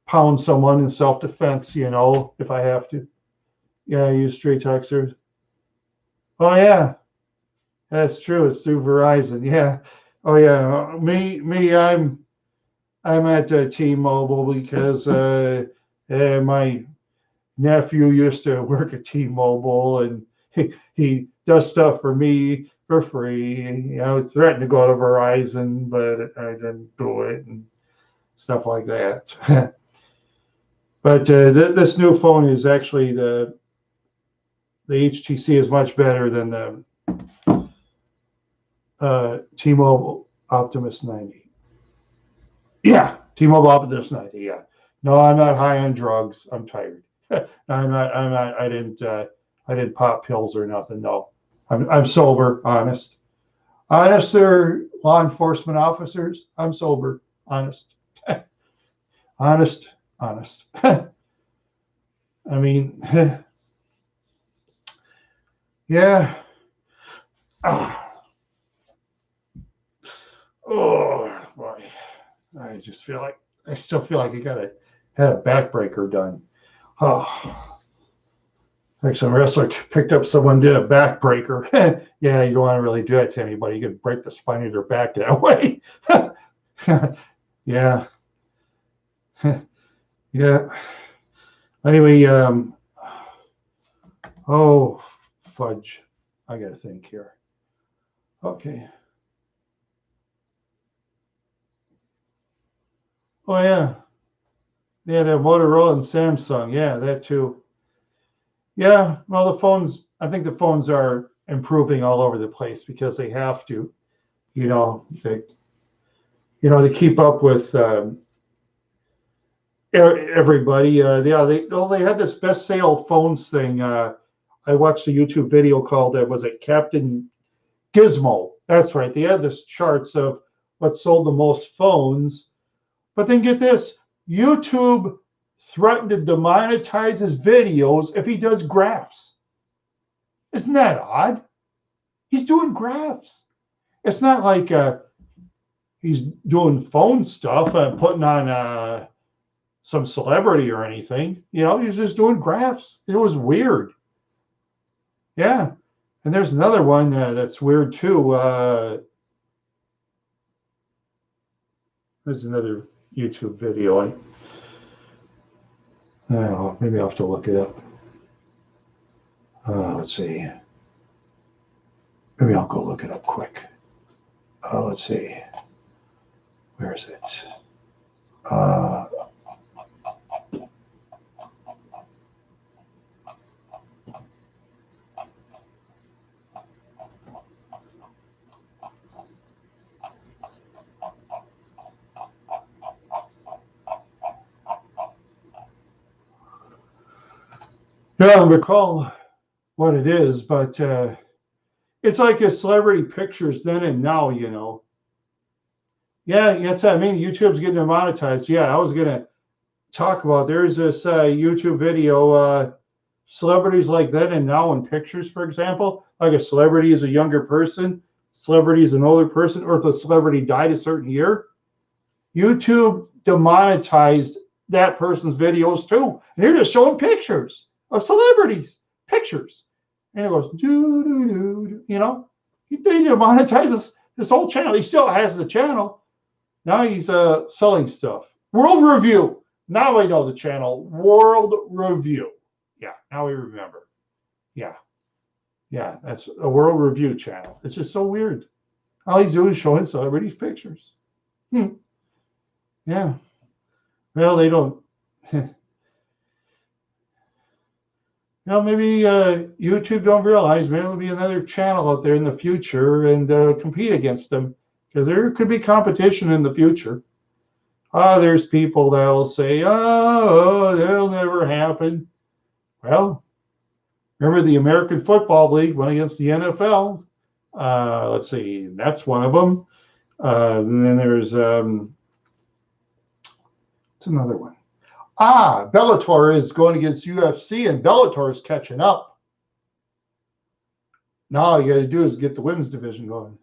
pound someone in self-defense, if I have to. Yeah, I use straight texters. Oh yeah, that's true. It's through Verizon. Yeah. Oh yeah. I'm at T-Mobile because my nephew used to work at T-Mobile, and he does stuff for me for free. I was threatened to go to Verizon, but I didn't do it and stuff like that. But this new phone is actually the HTC is much better than the T-Mobile Optimus 90. Yeah, T-Mobile Optimus 90. Yeah. No, I'm not high on drugs. I'm tired. I'm not. I didn't pop pills or nothing. No, I'm sober. Honest. They're law enforcement officers. I'm sober. Honest. Honest. I mean, yeah. Oh boy, I still feel like I had a backbreaker done. Oh, like some wrestler picked up someone, did a backbreaker. Yeah, you don't want to really do that to anybody. You could break the spine of their back that way. Yeah. Yeah. Anyway, oh fudge. I gotta think here. Okay. Oh yeah. Yeah, the Motorola and Samsung. Yeah, that too. Yeah, well, I think the phones are improving all over the place because they have to, to keep up with everybody. They had this best sale phones thing. I watched a YouTube video called, was it Captain Gizmo? That's right. They had this charts of what sold the most phones. But then get this, YouTube threatened to demonetize his videos if he does graphs. Isn't that odd? He's doing graphs. It's not like he's doing phone stuff, putting on some celebrity or anything. You know, he's just doing graphs. It was weird. Yeah. And there's another one that's weird too. There's another YouTube video. Maybe I'll have to look it up. Let's see. Maybe I'll go look it up quick. Let's see. Where is it? I don't recall what it is, but it's like a celebrity pictures then and now, you know. Yeah, that's what I mean. YouTube's getting demonetized. Yeah, I was going to talk about, there's this YouTube video, celebrities like then and now in pictures, for example. Like a celebrity is a younger person, celebrity is an older person, or if the celebrity died a certain year. YouTube demonetized that person's videos too. And they're just showing pictures of celebrities, pictures. And it goes, you know, they demonetize this whole channel. He still has the channel. Now he's selling stuff. World Review. Now I know the channel. World Review. Yeah, now we remember. Yeah. Yeah, that's a World Review channel. It's just so weird. All he's doing is showing celebrities' pictures. Yeah. Well, they don't. Well, maybe YouTube don't realize maybe there'll be another channel out there in the future and compete against them, because there could be competition in the future. There's people that will say, oh, that'll never happen. Well, remember the American Football League went against the NFL. Let's see, that's one of them. And then there's, what's another one? Bellator is going against UFC, and Bellator is catching up. Now all you got to do is get the women's division going.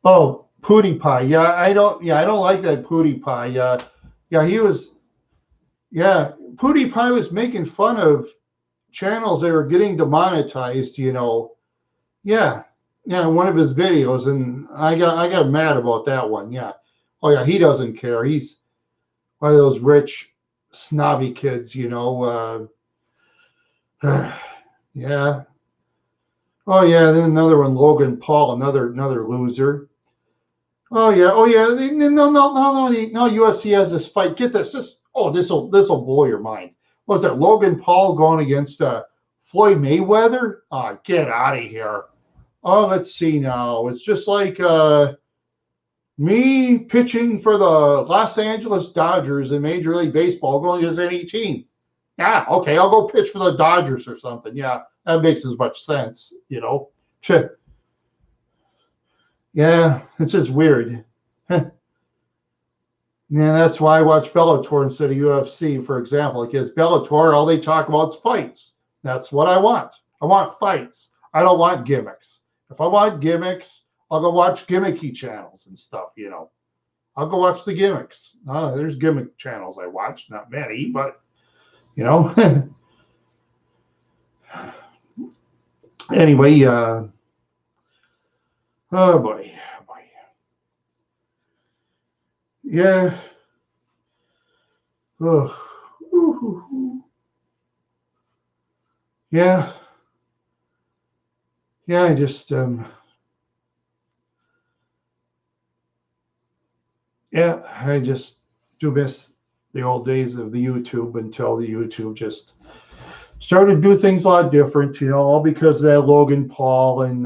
Oh, PewDiePie. Yeah, I don't like that PewDiePie. PewDiePie was making fun of channels that were getting demonetized, you know. Yeah, one of his videos, and I got mad about that one. Yeah. Oh yeah, he doesn't care. He's one of those rich, snobby kids, you know. Yeah. Oh yeah, then another one, Logan Paul, another loser. Oh yeah. No. UFC has this fight. Get this. This will blow your mind. Was it Logan Paul going against Floyd Mayweather? Oh, get out of here. Oh, let's see now. It's just like me pitching for the Los Angeles Dodgers in Major League Baseball going against any team. Yeah, okay, I'll go pitch for the Dodgers or something. Yeah, that makes as much sense, you know. Yeah, it's just weird. Yeah, that's why I watch Bellator instead of UFC, for example, because Bellator, all they talk about is fights. That's what I want. I want fights. I don't want gimmicks. If I want gimmicks, I'll go watch gimmicky channels and stuff, you know. I'll go watch the gimmicks. There's gimmick channels I watch, not many, but, you know. Anyway, oh boy. Yeah. Oh. Yeah. Yeah, I just I just do miss the old days of the YouTube until the YouTube just started to do things a lot different, you know, all because of that Logan Paul and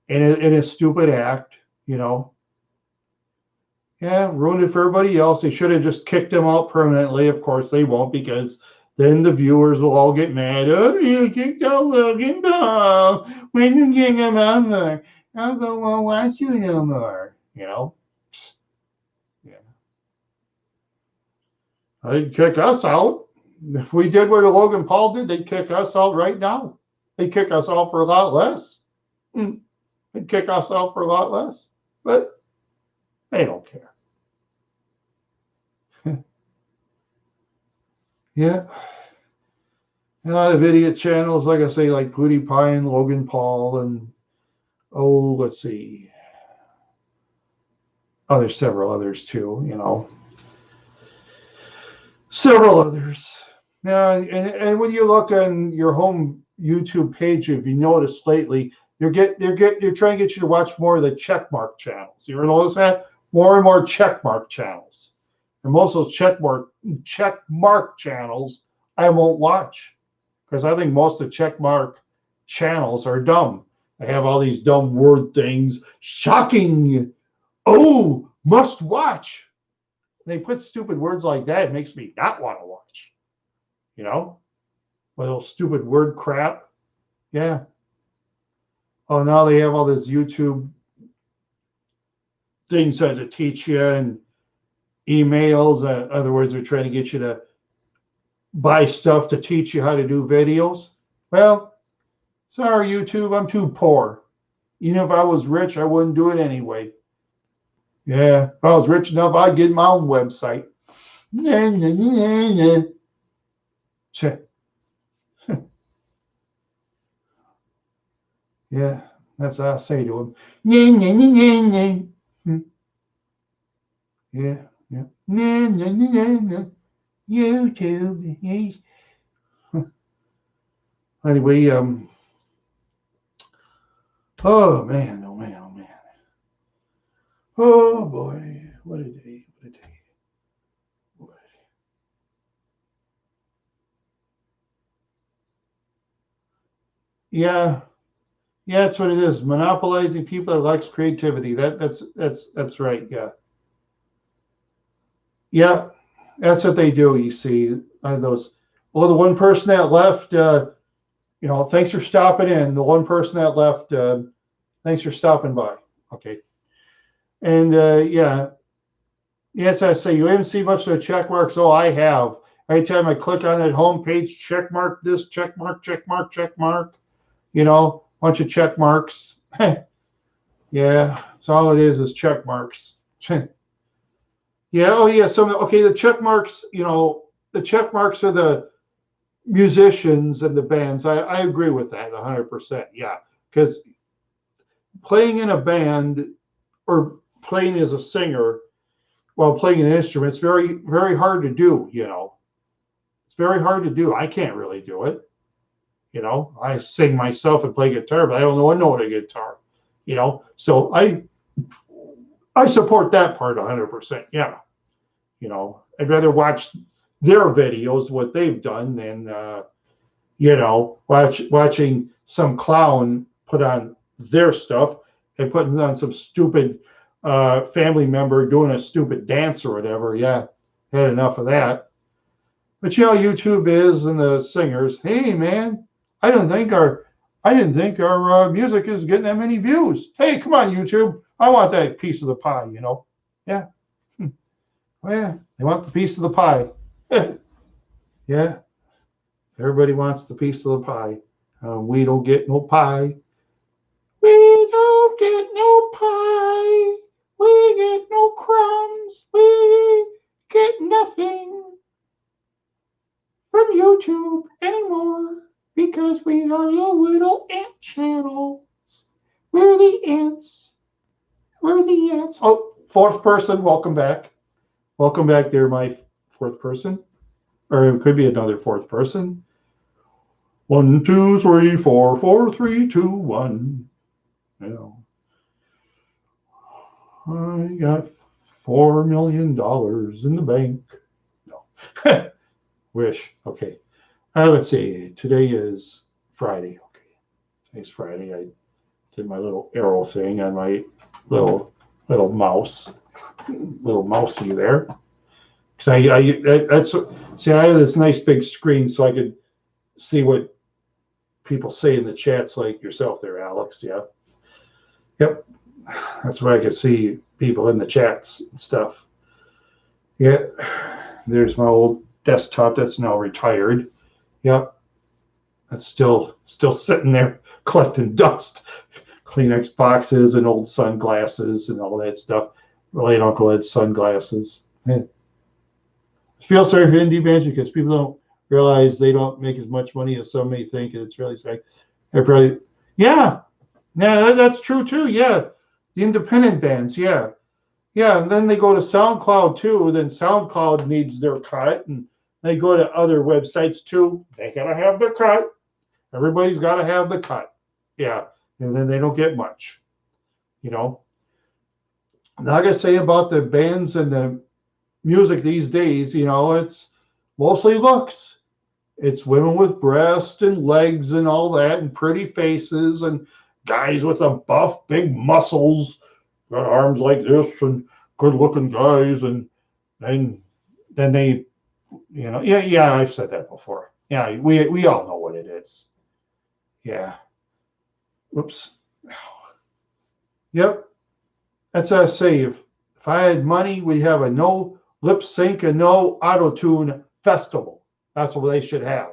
his stupid act, you know. Yeah, ruined it for everybody else. They should have just kicked him out permanently. Of course, they won't, because then the viewers will all get mad. Oh, you kicked out Logan Paul. When you get him out there, I won't watch you no more. You know? Yeah. They'd kick us out. If we did what Logan Paul did, they'd kick us out right now. They'd kick us out for a lot less. They'd kick us out for a lot less. But they don't care. Yeah. A lot of idiot channels, like I say, like PewDiePie and Logan Paul, and let's see. Oh, there's several others too, several others. Yeah, and when you look on your home YouTube page, if you notice lately, you're trying to get you to watch more of the checkmark channels. You ever notice that? More and more checkmark channels. And most of those checkmark channels I won't watch, because I think most of the checkmark channels are dumb. They have all these dumb word things. Shocking. Oh, must watch. They put stupid words like that. It makes me not want to watch. Little stupid word crap. Yeah. Oh, now they have all this YouTube things to teach you, and emails. In other words, they're trying to get you to buy stuff to teach you how to do videos. Well, sorry, YouTube, I'm too poor. Even if I was rich, I wouldn't do it anyway. Yeah, if I was rich enough, I'd get my own website. Yeah, that's what I say to him. Yeah, yeah. YouTube. Anyway, oh man. Oh boy, what a day. Yeah, that's what it is. Monopolizing people that likes creativity. That's right. Yeah, that's what they do. You see, the one person that left. Thanks for stopping in. The one person that left. Thanks for stopping by. Okay, and yes, I say you haven't seen much of the check marks. Oh, I have. Every time I click on that home page, check mark this, check mark. Bunch of check marks. Yeah, that's all it is check marks. Yeah, oh yeah, the check marks, the check marks are the musicians and the bands. I agree with that 100%. Yeah, because playing in a band or playing as a singer while playing an instrument is very, very hard to do, It's very hard to do. I can't really do it. I sing myself and play guitar, but I don't know a note of guitar, So I support that part 100%. Yeah. I'd rather watch their videos, what they've done, than watching some clown put on their stuff and putting on some stupid family member doing a stupid dance or whatever. Yeah, had enough of that. But YouTube is, and the singers. Hey man, I didn't think our music is getting that many views. Hey, come on YouTube, I want that piece of the pie. Yeah. Oh, yeah, they want the piece of the pie. Yeah, everybody wants the piece of the pie. We don't get no pie. We don't get no pie. We get no crumbs. We get nothing from YouTube anymore because we are the little ant channels. We're the ants. Oh, fourth person, welcome back. Welcome back there, my fourth person. Or it could be another fourth person. 1, 2, 3, 4, 4, 3, 2, 1. I got $4 million in the bank. No. Wish. Okay. Let's see. Today is Friday. Okay. Today's Friday. I did my little arrow thing on my little mouse. Little mousey there. Because I have this nice big screen so I could see what people say in the chats, like yourself there, Alex. Yeah. Yep. That's where I could see people in the chats and stuff. Yeah. There's my old desktop that's now retired. Yep. That's still sitting there collecting dust. Kleenex boxes and old sunglasses and all that stuff. My late uncle had sunglasses. I feel sorry for indie bands because people don't realize they don't make as much money as some may think, and it's really sad. They're probably, yeah, yeah, that's true too. Yeah, the independent bands, yeah, yeah, and then they go to SoundCloud too. Then SoundCloud needs their cut, and they go to other websites too. They gotta have their cut. Everybody's gotta have the cut. Yeah, and then they don't get much, you know. Now, like I say about the bands and the music these days, it's mostly looks. It's women with breasts and legs and all that, and pretty faces, and guys with a buff, big muscles, got arms like this, and good-looking guys, and then they, yeah, I've said that before. Yeah, we all know what it is. Yeah. Whoops. Yep. That's what I say. If I had money, we'd have a no lip sync and no auto tune festival. That's what they should have.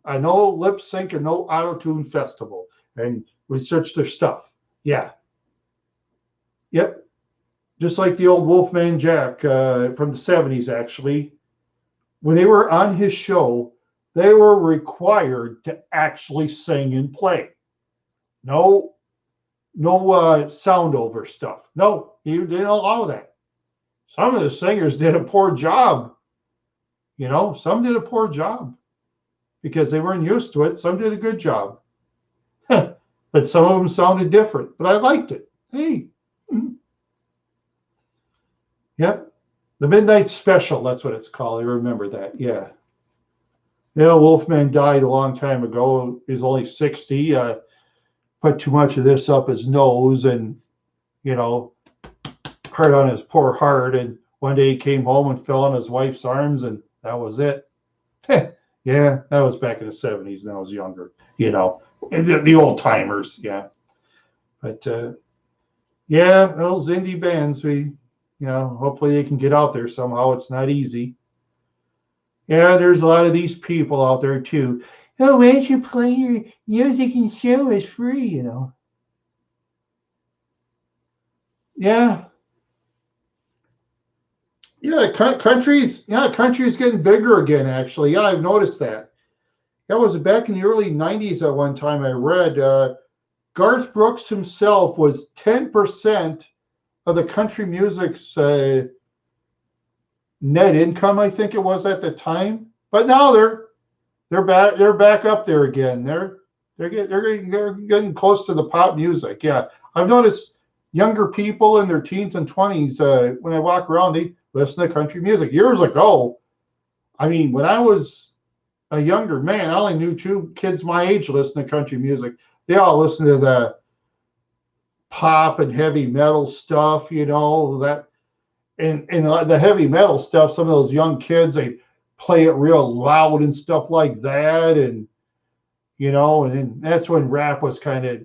A no lip sync and no auto tune festival, and research their stuff. Yeah. Yep. Just like the old Wolfman Jack from the 70s, actually. When they were on his show, they were required to actually sing and play. No sound over stuff. No, he didn't allow that. Some of the singers did a poor job. Some did a poor job because they weren't used to it. Some did a good job. But some of them sounded different. But I liked it. Hey. Yep. The Midnight Special, that's what it's called. I remember that. Yeah. Wolfman died a long time ago. He was only 60. Put too much of this up his nose and, hurt on his poor heart. And one day he came home and fell on his wife's arms, and that was it. Yeah, that was back in the 70s when I was younger, the old timers. Yeah. But, yeah, those indie bands, hopefully they can get out there somehow. It's not easy. Yeah, there's a lot of these people out there too. Oh, why don't you play your music and show us free, Yeah. Yeah, country's getting bigger again, actually. Yeah, I've noticed that. That was back in the early 90s at one time I read. Garth Brooks himself was 10% of the country music's net income, I think it was at the time. But now they're back up there again. They're getting close to the pop music. Yeah, I've noticed younger people in their teens and 20s when I walk around, they listen to country music. Years ago, I mean, when I was a younger man, I only knew two kids my age listen to country music. They all listen to the pop and heavy metal stuff, that, and the heavy metal stuff. Some of those young kids, they play it real loud and stuff like that, and and that's when rap was kind of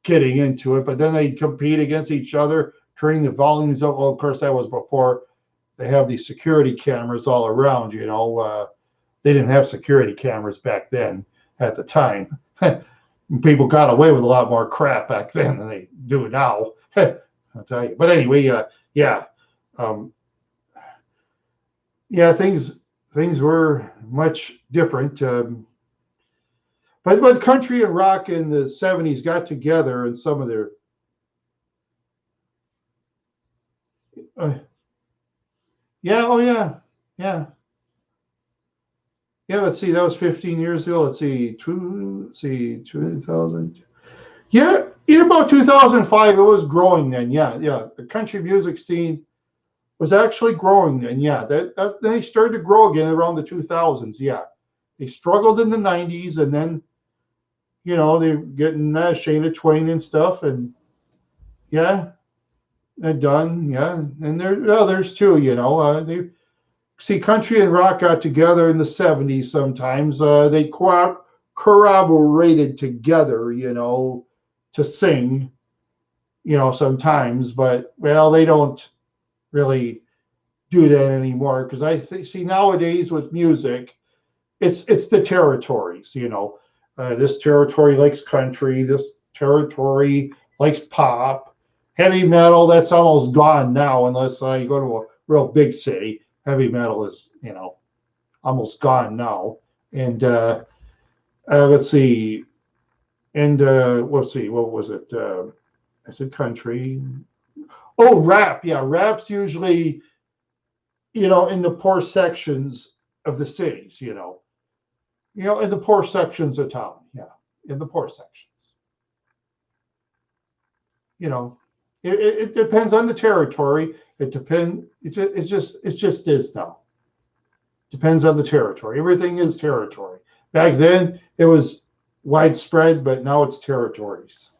getting into it. But then they compete against each other, turning the volumes up. Well, of course, that was before they have these security cameras all around. They didn't have security cameras back then at the time. People got away with a lot more crap back then than they do now. I'll tell you. But anyway, yeah, things were much different. But country and rock in the 70s got together, and some of their yeah, oh yeah, yeah. Yeah, let's see, that was 15 years ago. Let's see, 2000. Yeah, in about 2005, it was growing then. Yeah. The country music scene was actually growing then. Yeah, that they started to grow again around the 2000s. Yeah, they struggled in the 90s, and then, they're getting Shania Twain and stuff, and yeah, they're done. Yeah, and there's others too. They see, country and rock got together in the 70s sometimes. They corroborated together, to sing, sometimes. But, well, they don't really do that anymore, because see nowadays with music, it's the territories, this territory likes country, this territory likes pop, heavy metal. That's almost gone now, unless you go to a real big city. Heavy metal is, almost gone now. And let's see. And let's see, what was it? I said country. Oh, rap. Yeah, rap's usually, in the poor sections of the cities, in the poor sections of town. Yeah, in the poor sections. It depends on the territory. It depends. It just is now. Depends on the territory. Everything is territory. Back then, it was widespread, but now it's territories.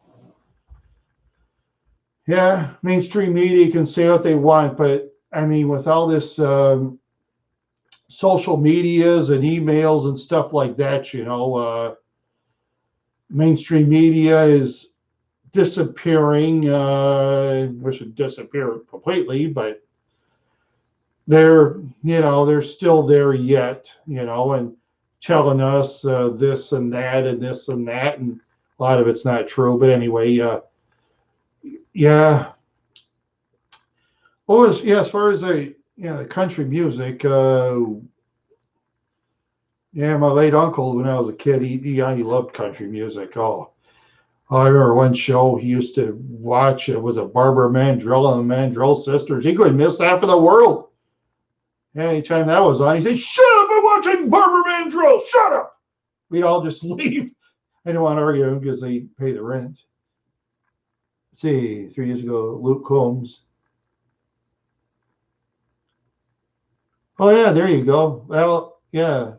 Yeah, mainstream media can say what they want, but I mean, with all this social medias and emails and stuff like that, mainstream media is disappearing. Wish it disappeared completely, but they're still there yet, and telling us this and that and this and that, and a lot of it's not true. But anyway, yeah. Well, as far as the country music, my late uncle, when I was a kid, he loved country music. Oh, I remember one show he used to watch. It was a Barbara Mandrell and the Mandrell sisters. He couldn't miss that for the world. Anytime that was on, he'd say, "Shut up! I'm watching Barbara Mandrell. Shut up!" We'd all just leave. I didn't want to argue him because they pay the rent. Let's see, 3 years ago, Luke Combs. Oh yeah, there you go. Well, yeah,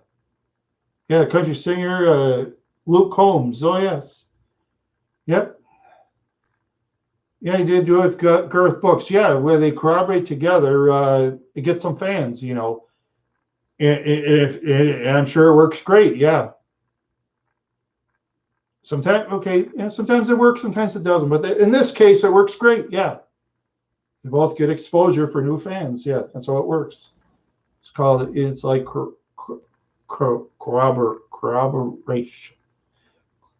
country singer Luke Combs. Oh yes, yep. Yeah, he did do it with Garth Brooks. Yeah, where they corroborate together to get some fans. And I'm sure it works great. Yeah. Sometimes, okay, sometimes it works, sometimes it doesn't. But in this case, it works great. Yeah. They both get exposure for new fans. Yeah, that's how it works. It's like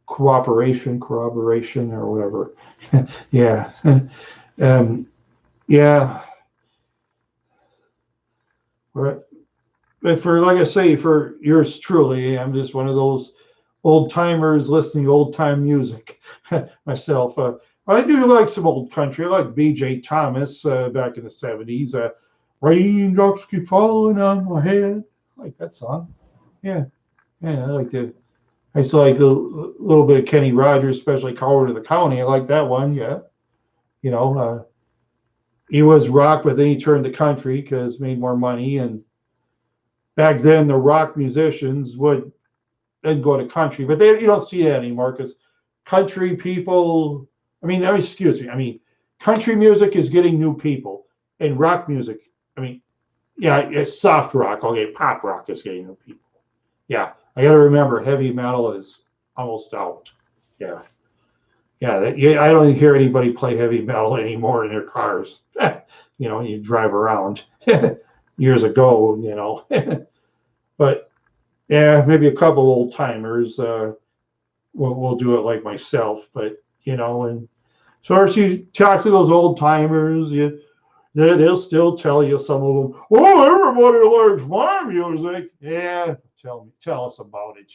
corroboration, or whatever. Yeah. Yeah. But like I say, for yours truly, I'm just one of those old timers listening to old time music myself. I do like some old country. I like B.J. Thomas back in the 70s. Raindrops keep falling on my head. I like that song. Yeah. I used to like a little bit of Kenny Rogers, especially Coward of the County. I like that one. Yeah. He was rock, but then he turned to country because it made more money. And back then, the rock musicians would then go to country, but you don't see that anymore because country people. Excuse me. Country music is getting new people, and rock music. It's soft rock. Okay, pop rock is getting new people. Yeah, I got to remember, heavy metal is almost out. Yeah. I don't hear anybody play heavy metal anymore in their cars. You drive around. Years ago, but yeah, maybe a couple old timers will do it like myself. But and so as you talk to those old timers, they'll still tell you, some of them, "Oh, everybody likes my music." Yeah, tell us about it.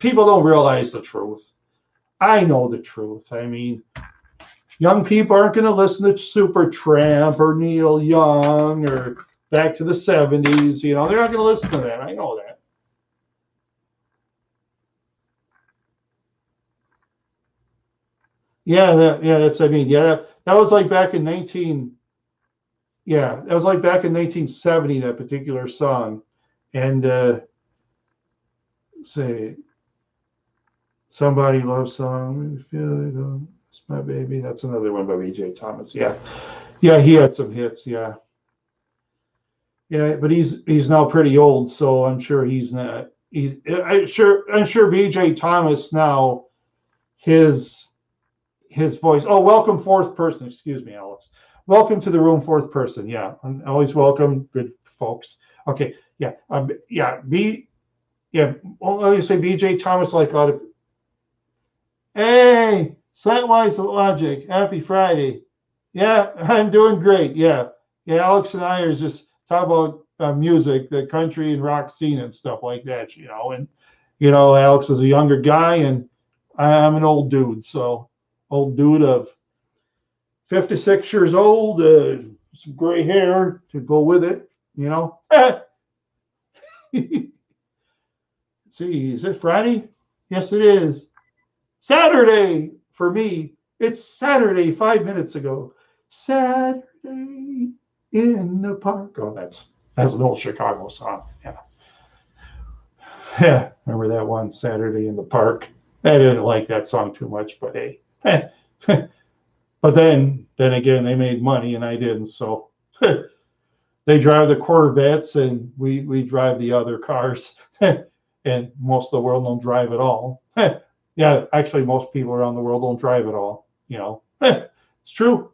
People don't realize the truth. I know the truth. Young people aren't going to listen to Supertramp or Neil Young or back to the 70s. They're not going to listen to that. I know that. That was like back in 1970, that particular song. And say, Somebody Loves Song. It's My Baby. That's another one by B.J. Thomas. Yeah, he had some hits. Yeah, but he's now pretty old, so I'm sure he's not. I'm sure B.J. Thomas now, his voice. Oh, welcome, fourth person. Excuse me, Alex. Welcome to the room, fourth person. Yeah, I'm always welcome, good folks. Okay, yeah, well, let me say B.J. Thomas, like a lot of. Hey, Sitewise Logic, happy Friday. Yeah, I'm doing great. Yeah, Alex and I are just talking about music, the country and rock scene and stuff like that, you know. And Alex is a younger guy, and I'm an old dude, so old dude of 56 years old, some gray hair to go with it, you know. See, is it Friday? Yes, it is. Saturday for me. It's Saturday 5 minutes ago. Saturday in the park. Oh, that's an old Chicago song. Yeah. Yeah. Remember that one, Saturday in the Park? I didn't like that song too much, but hey. But then again, they made money and I didn't. So they drive the Corvettes and we drive the other cars. And most of the world don't drive at all. Yeah, actually, most people around the world don't drive at all. You know, it's true.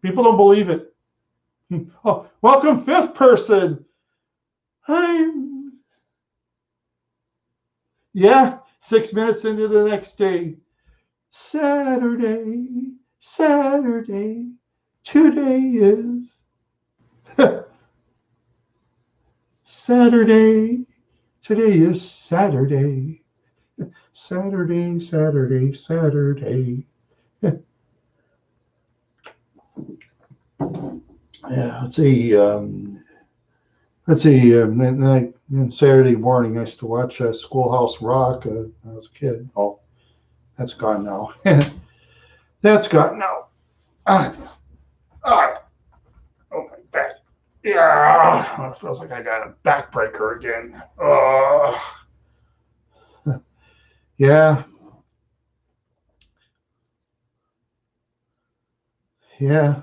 People don't believe it. Oh, welcome, fifth person. Yeah, 6 minutes into the next day. Saturday. Today is Saturday. Today is Saturday. Saturday. Yeah, let's see. And Saturday morning, I used to watch Schoolhouse Rock when I was a kid. Oh, that's gone now. That's gone now. Ah, oh, my back. Yeah, it feels like I got a backbreaker again. Yeah. Yeah.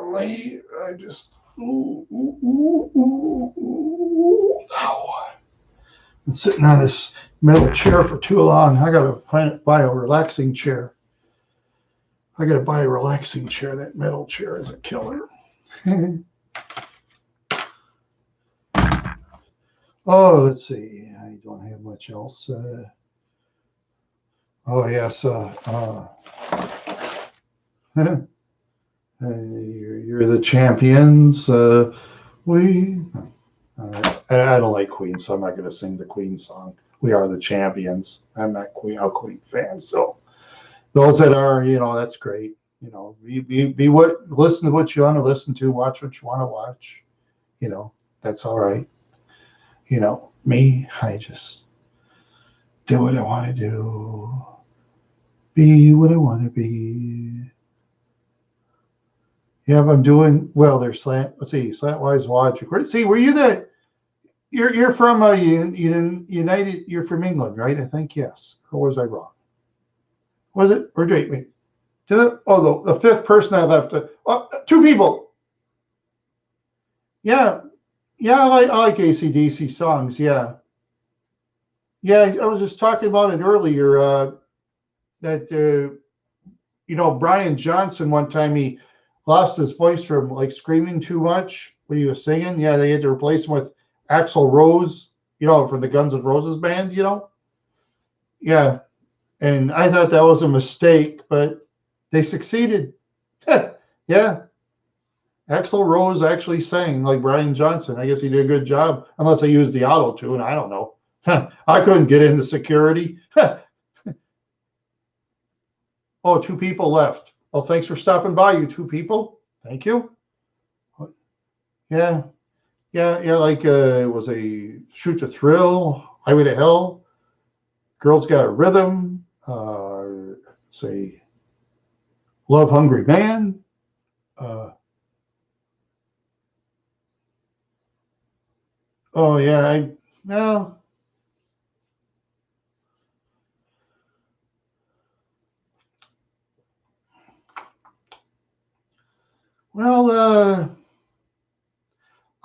Wait, I just. Ow. Been sitting on this metal chair for too long. I gotta buy a relaxing chair. That metal chair is a killer. Oh, let's see. I don't have much else. Oh yes. You're the champions. I don't like Queen, so I'm not going to sing the Queen song. We are the champions. I'm not a Queen fan, so those that are, that's great. Listen to what you want to listen to, watch what you want to watch. That's all right. Me, I just do what I want to do, be what I want to be. Yeah, I'm doing well. There's Slantwise Logic. See, were you you're from United? You're from England, right? I think yes. Or was I wrong? Was it? Or wait. The fifth person I left. Two people. Yeah, I like AC/DC songs. Yeah. I was just talking about it earlier. That Brian Johnson, one time he lost his voice from like screaming too much when he was singing. Yeah, they had to replace him with Axl Rose, from the Guns N' Roses band. Yeah, and I thought that was a mistake, but they succeeded. Yeah, Axl Rose actually sang like Brian Johnson. I guess he did a good job, unless they used the auto tune. I don't know. I couldn't get into security. Oh, two people left. Well, thanks for stopping by, you two people. Thank you. Yeah. Like it was a Shoot to Thrill, Highway to Hell, Girls Got Rhythm, say Love Hungry Man. Oh yeah,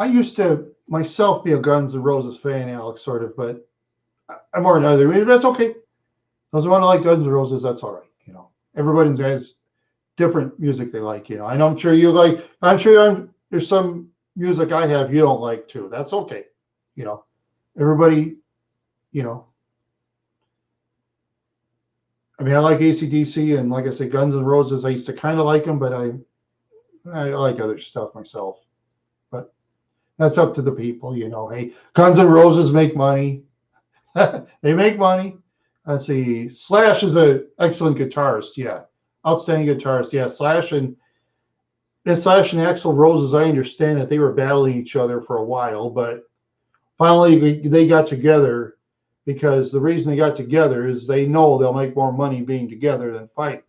I used to myself be a Guns N' Roses fan, Alex, sort of, but I'm more than other. That's okay. Those who want to like Guns N' Roses, that's all right. Everybody has different music they like. I know I'm sure you like. There's some music I have you don't like too. That's okay. Everybody. I mean, I like AC/DC, and like I said, Guns N' Roses. I used to kind of like them, but I like other stuff myself, but that's up to the people, you know. Hey, Guns N' Roses make money. They make money. Let's see. Slash is an excellent guitarist. Yeah, outstanding guitarist. Yeah, Slash and Axl Rose, as I understand it, they were battling each other for a while, but finally they got together because the reason they got together is they know they'll make more money being together than fighting.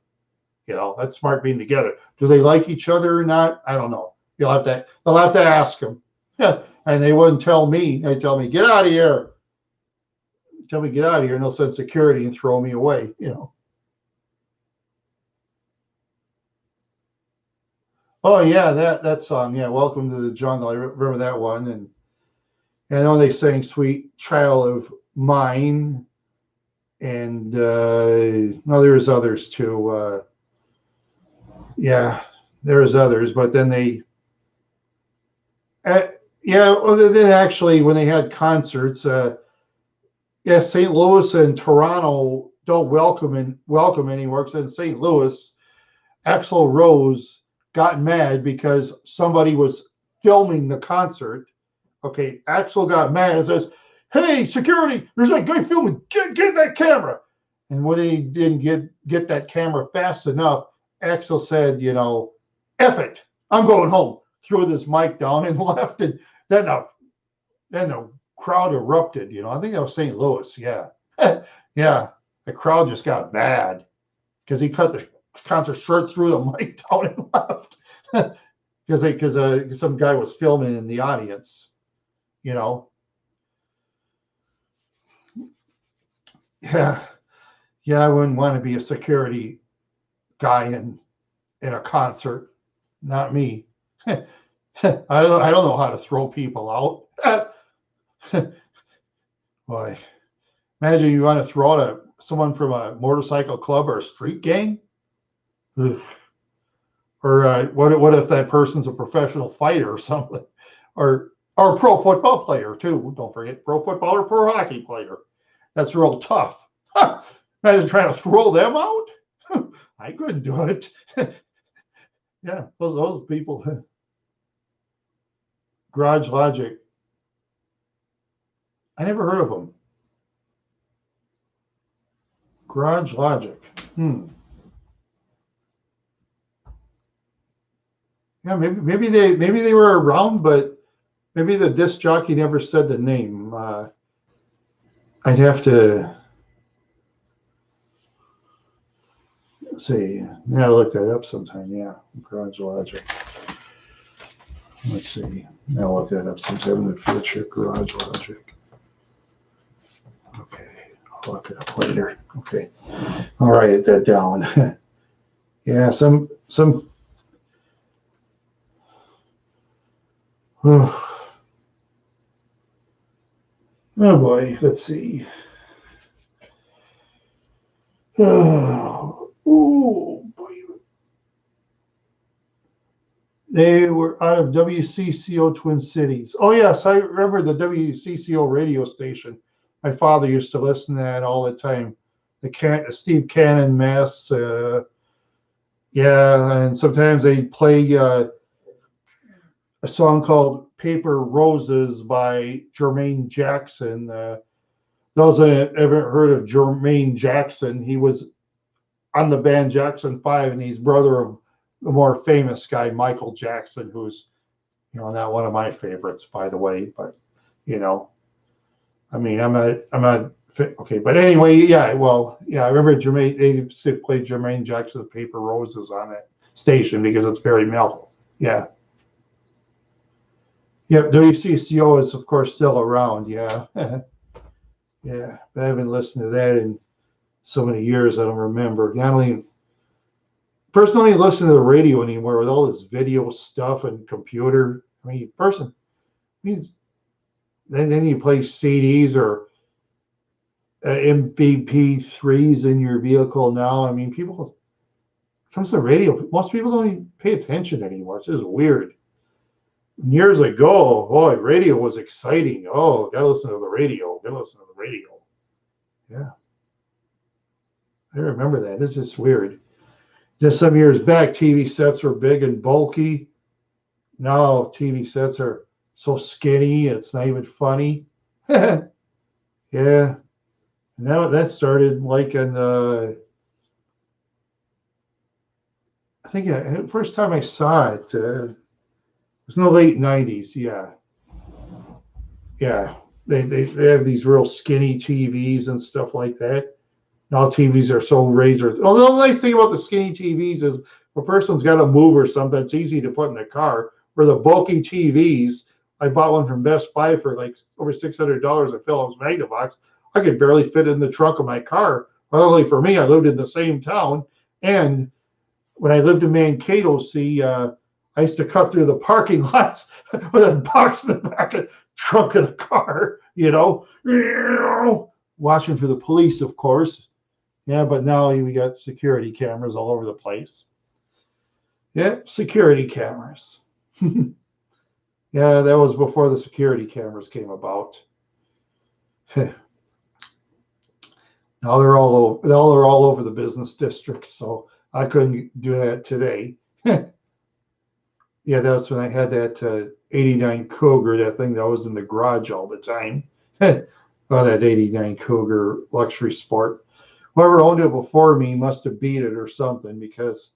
You know, that's smart being together. Do they like each other or not? I don't know. They'll have to ask them. Yeah, and they wouldn't tell me. They tell me, get out of here. Tell me, get out of here, and they'll send security and throw me away. You know. Oh yeah, that song. Yeah, Welcome to the Jungle. I remember that one, and I know they sang "Sweet Child of Mine," and well, there's others too. Yeah, there's others, but then they, yeah, well, then actually when they had concerts, yeah, St. Louis and Toronto don't welcome anymore because in St. Louis, Axl Rose got mad because somebody was filming the concert. Okay, Axl got mad and says, "Hey, security! There's that guy filming. Get that camera!" And when he didn't get that camera fast enough, Axl said, "You know, F it, I'm going home." Threw this mic down and left. And then the crowd erupted. You know, I think that was St. Louis. Yeah, yeah. The crowd just got mad because he cut the concert short, threw the mic down and left because some guy was filming in the audience. You know, yeah, yeah. I wouldn't want to be a security guy in a concert. Not me. I don't know how to throw people out. Boy, imagine you want to throw out someone from a motorcycle club or a street gang. Ugh. Or what if that person's a professional fighter or something, or a pro football player too? Don't forget pro football or pro hockey player. That's real tough. Imagine trying to throw them out. I couldn't do it. Yeah, those people. Garage Logic. I never heard of them. Garage Logic. Yeah, maybe they were around, but maybe the disc jockey never said the name. I'd have to see. Yeah, I'll look that up sometime. Yeah, Garage Logic. Let's see. I'll look that up sometime in the future. Garage Logic. Okay, I'll look it up later. Okay, I'll write that down. Yeah, some. Oh boy, let's see. Oh boy. They were out of WCCO Twin Cities. Oh yes, I remember the WCCO radio station. My father used to listen to that all the time. The Steve Cannon mess. Yeah, and sometimes they play a song called "Paper Roses" by Jermaine Jackson. Those that haven't heard of Jermaine Jackson, he was on the band Jackson 5, and he's brother of the more famous guy, Michael Jackson, who's, you know, not one of my favorites, by the way. But, you know, I mean, I'm not okay. But anyway, yeah, well, yeah, I remember they played Jermaine Jackson's "Paper Roses" on that station because it's very mellow. Yeah. Yeah, WCCO is, of course, still around. Yeah. Yeah, but I haven't listened to that in so many years, I don't remember. I don't even personally listen to the radio anymore with all this video stuff and computer. I mean, means then you play CDs or MP3s in your vehicle now. I mean, when it comes to radio, most people don't even pay attention anymore. It's just weird. Years ago, boy, radio was exciting. Oh, gotta listen to the radio. Gotta listen to the radio. Yeah. I remember that. It's just weird. Just some years back, TV sets were big and bulky. Now TV sets are so skinny, it's not even funny. Yeah. And that started like in the, I think the first time I saw it, it was in the late 90s. Yeah. Yeah. They have these real skinny TVs and stuff like that. Now TVs are so razor. Oh, the nice thing about the skinny TVs is if a person's got to move or something, it's easy to put in the car. Where the bulky TVs, I bought one from Best Buy for like over $600 at Philips Magnavox. I could barely fit in the trunk of my car. Not only for me, I lived in the same town. And when I lived in Mankato, see, I used to cut through the parking lots with a box in the back of the trunk of the car, watching for the police, of course. Yeah, but now we got security cameras all over the place. Yeah, security cameras. Yeah, that was before the security cameras came about. Now they're all over the business districts, so I couldn't do that today. Yeah, that's when I had that 89 Cougar, that thing that was in the garage all the time. Oh, that 89 Cougar luxury sport. Whoever owned it before me must have beat it or something, because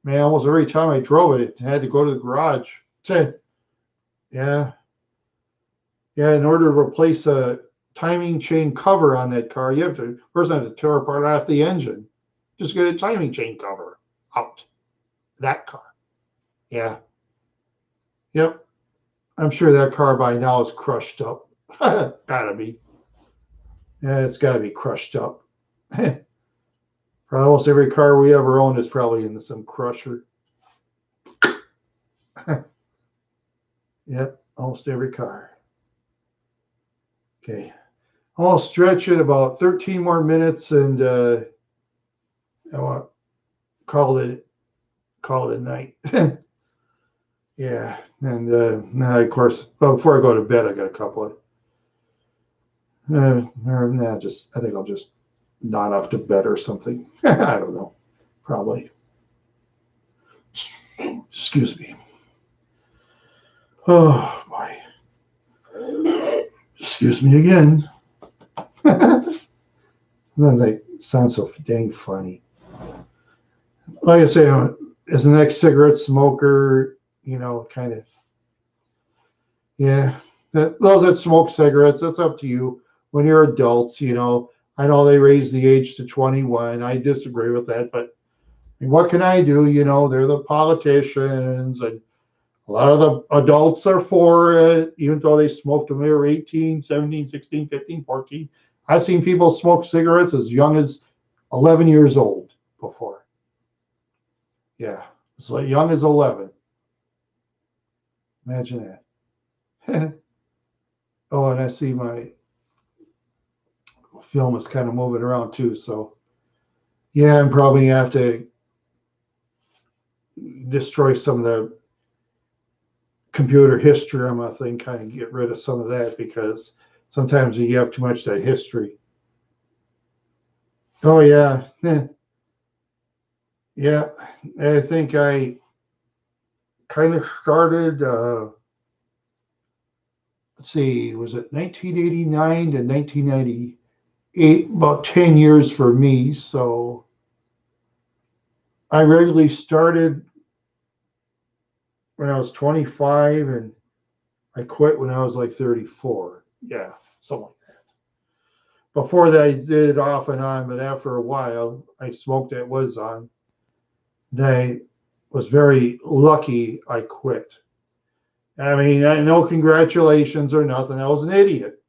man, almost every time I drove it, it had to go to the garage. Yeah. Yeah, in order to replace a timing chain cover on that car, you have to first have to tear apart half the engine. Just get a timing chain cover out. That car. Yeah. Yep. I'm sure that car by now is crushed up. Gotta be. Yeah, it's gotta be crushed up. For almost every car we ever owned is probably in some crusher. Yep, almost every car. Okay. I'll stretch it about 13 more minutes and I want call it a night. Yeah, and now of course, well, before I go to bed, I got a couple of. I think I'll just nod off to bed or something. I don't know, probably. Excuse me. Oh boy. Excuse me again. That sounds so dang funny. Like I say, as an ex-cigarette smoker, kind of, yeah. Those that smoke cigarettes, that's up to you. When you're adults, I know they raised the age to 21. I disagree with that, but I mean, what can I do? They're the politicians, and a lot of the adults are for it, even though they smoked when they were 18, 17, 16, 15, 14. I've seen people smoke cigarettes as young as 11 years old before. Yeah, it's like young as 11. Imagine that. Oh, and I see my film is kind of moving around too. So, yeah, I'm probably gonna have to destroy some of the computer history on my thing, kind of get rid of some of that, because sometimes you have too much of that history. Oh, yeah. Yeah, I think I kind of started, let's see, was it 1989 to 1998, about 10 years for me. So I regularly started when I was 25 and I quit when I was like 34. Yeah, something like that. Before that, I did it off and on, but after a while, I smoked at was on. And I was very lucky I quit. I mean, I no congratulations or nothing. I was an idiot.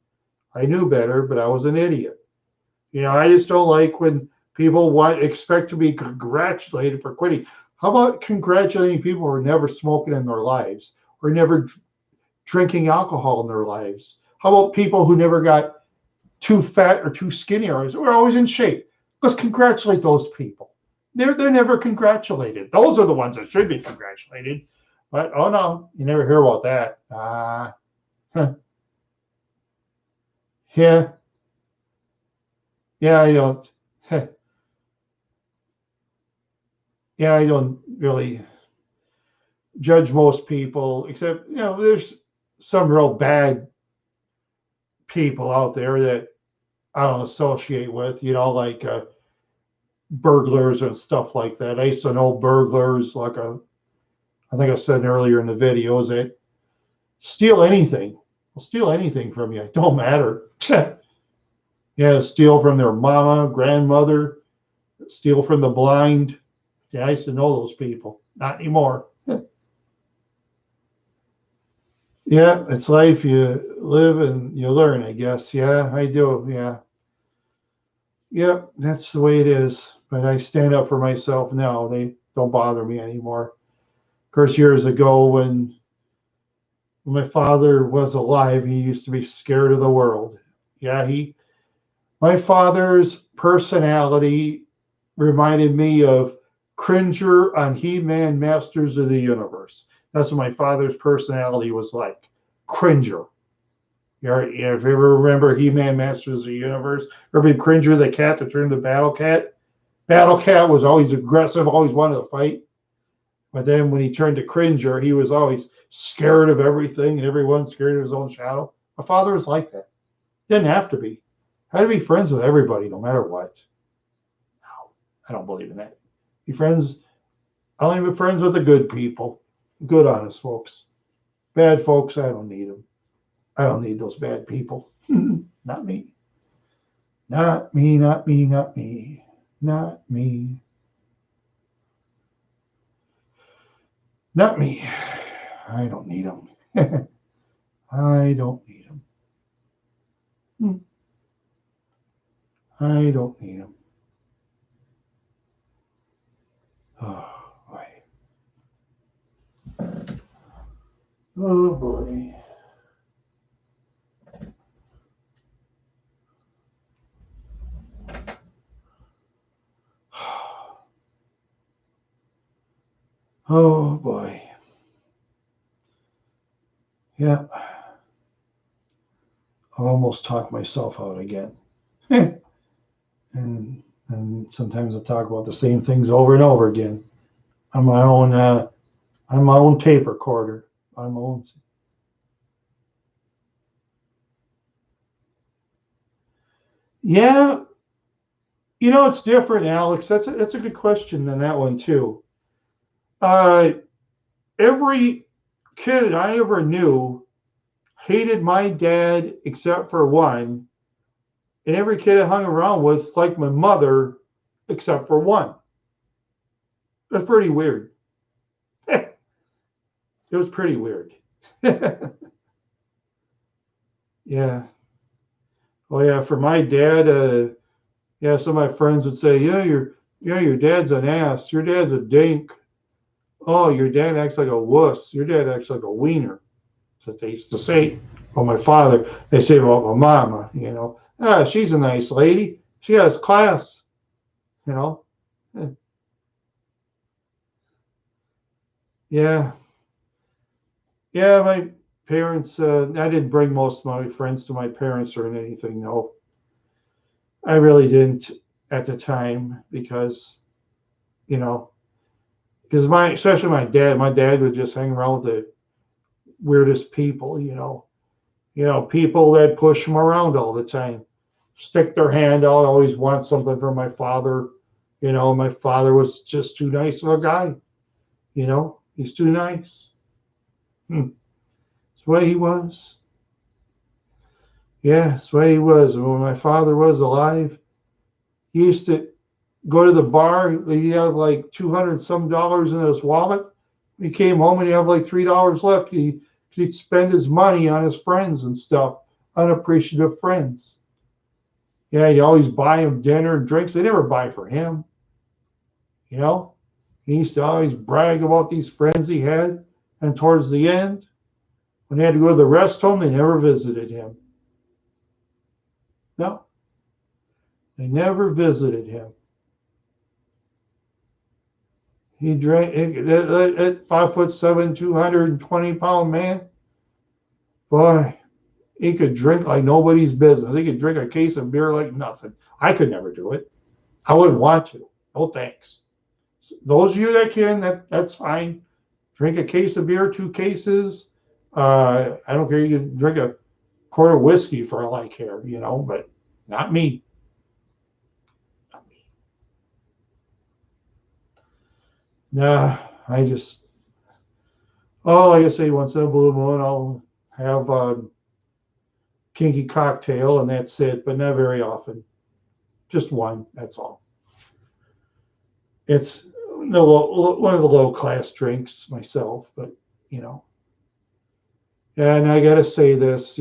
I knew better, but I was an idiot. I just don't like when people expect to be congratulated for quitting. How about congratulating people who are never smoking in their lives or never drinking alcohol in their lives? How about people who never got too fat or too skinny or we're always in shape? Let's congratulate those people. They're never congratulated. Those are the ones that should be congratulated. But oh no, you never hear about that. Huh. Yeah, yeah, I don't. Yeah, I don't really. judge most people, except, there's some real bad people out there that I don't associate with, like burglars and stuff like that. I used to know burglars, I think I said earlier in the videos, that steal anything. They'll steal anything from you. It don't matter. Yeah, steal from their mama, grandmother, steal from the blind. Yeah, I used to know those people. Not anymore. Yeah, it's life. You live and you learn, I guess. Yeah, I do. Yeah. Yep, that's the way it is. But I stand up for myself now. They don't bother me anymore. Of course, years ago when my father was alive, he used to be scared of the world. Yeah, my father's personality reminded me of Cringer on He-Man Masters of the Universe. That's what my father's personality was like. Cringer. Yeah, if you ever remember He-Man Masters of the Universe, remember Cringer, the cat that turned to Battle Cat? Battle Cat was always aggressive, always wanted to fight. But then when he turned to Cringer, he was always scared of everything and everyone scared of his own shadow. My father was like that. Didn't have to be. Had to be friends with everybody, no matter what. No, I don't believe in that. Be friends. I only be friends with the good people, good, honest folks. Bad folks, I don't need them. I don't need those bad people. Not me. Not me, not me, not me. Not me. Not me. I don't need them. I don't need them. I don't need them. Oh, boy. Oh, boy. Oh, boy. Yeah. I've almost talked myself out again. and sometimes I talk about the same things over and over again. I'm my own tape recorder. I'm my own. Yeah, it's different, Alex. That's a good question than that one too. Uh, every kid I ever knew hated my dad except for one, and every kid I hung around with liked my mother except for one. That's pretty weird. It was pretty weird. Yeah. Oh yeah. For my dad, yeah, some of my friends would say, your dad's an ass. Your dad's a dink. Oh, your dad acts like a wuss. Your dad acts like a wiener. That's what they used to say about my father. They say about my mama, she's a nice lady. She has class, you know. Yeah. Yeah, my parents, I didn't bring most of my friends to my parents or anything, no. I really didn't at the time because, you know, because especially my dad would just hang around with the weirdest people, people that push him around all the time, stick their hand out, always want something from my father. My father was just too nice of a guy, he's too nice. That's the way he was. Yeah, that's the way he was. And when my father was alive, he used to go to the bar. He had like 200 some dollars in his wallet. He came home and he had like $3 left. He'd spend his money on his friends and stuff, unappreciative friends. Yeah, he'd always buy him dinner and drinks. They never buy for him. He used to always brag about these friends he had. And towards the end, when he had to go to the rest home, they never visited him. No, they never visited him. He drank at 5'7", 220-pound man. Boy, he could drink like nobody's business. He could drink a case of beer like nothing. I could never do it. I wouldn't want to. No thanks. Those of you that can, that's fine. Drink a case of beer, 2 cases. I don't care. You can drink a quart of whiskey for all I care, but not me. Not me. Nah, like I say, once in a blue moon, I'll have a kinky cocktail and that's it, but not very often. Just one, that's all. It's one of the low class drinks myself, but and I got to say this,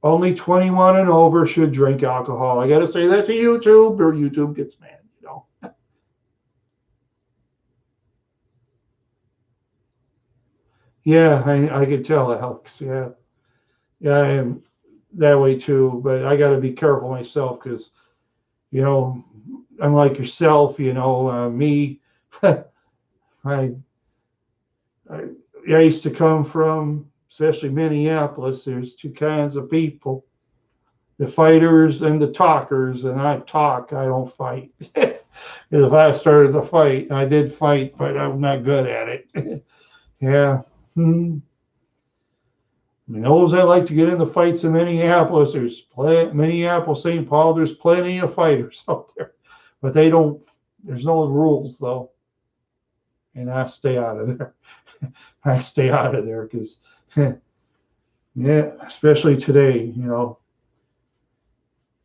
only 21 and over should drink alcohol. I got to say that to YouTube, or YouTube gets mad, Yeah, I could tell, Alex. Yeah, I am that way too. But I got to be careful myself because, unlike yourself, me, I, I I used to come from, especially Minneapolis. There's two kinds of people: the fighters and the talkers. And I talk, I don't fight. If I started to fight, I did fight, but I'm not good at it. Yeah. Hmm. I mean, those that like to get in the fights in Minneapolis, Minneapolis, St. Paul, there's plenty of fighters out there, but there's no rules though. And I stay out of there. I stay out of there because, yeah, especially today,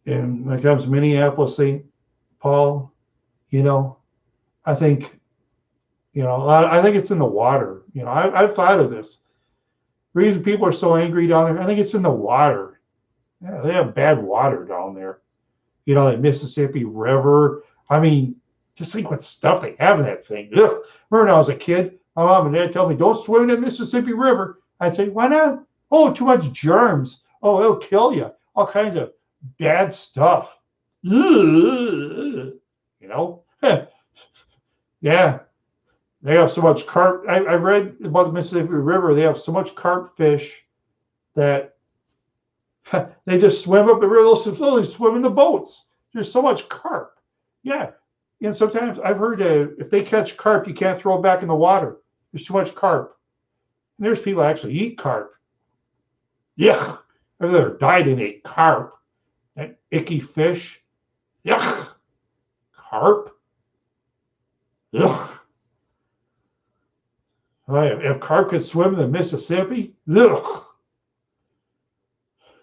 and when it comes to Minneapolis, St. Paul, I think, I think it's in the water. I've thought of this. The reason people are so angry down there, I think it's in the water. Yeah, they have bad water down there. Like Mississippi River. I mean, just think what stuff they have in that thing. Ugh. Remember when I was a kid, my mom and dad told me, don't swim in the Mississippi River. I'd say, why not? Oh, too much germs. Oh, it'll kill you. All kinds of bad stuff. Ugh. Yeah. They have so much carp. I read about the Mississippi River. They have so much carp fish that they just swim up the river. They'll swim in the boats. There's so much carp. Yeah. And sometimes I've heard if they catch carp, you can't throw it back in the water. There's too much carp. And there's people that actually eat carp. Yeah. I've never died and ate carp. That icky fish. Yuck. Carp. Ugh. If carp could swim in the Mississippi, ugh.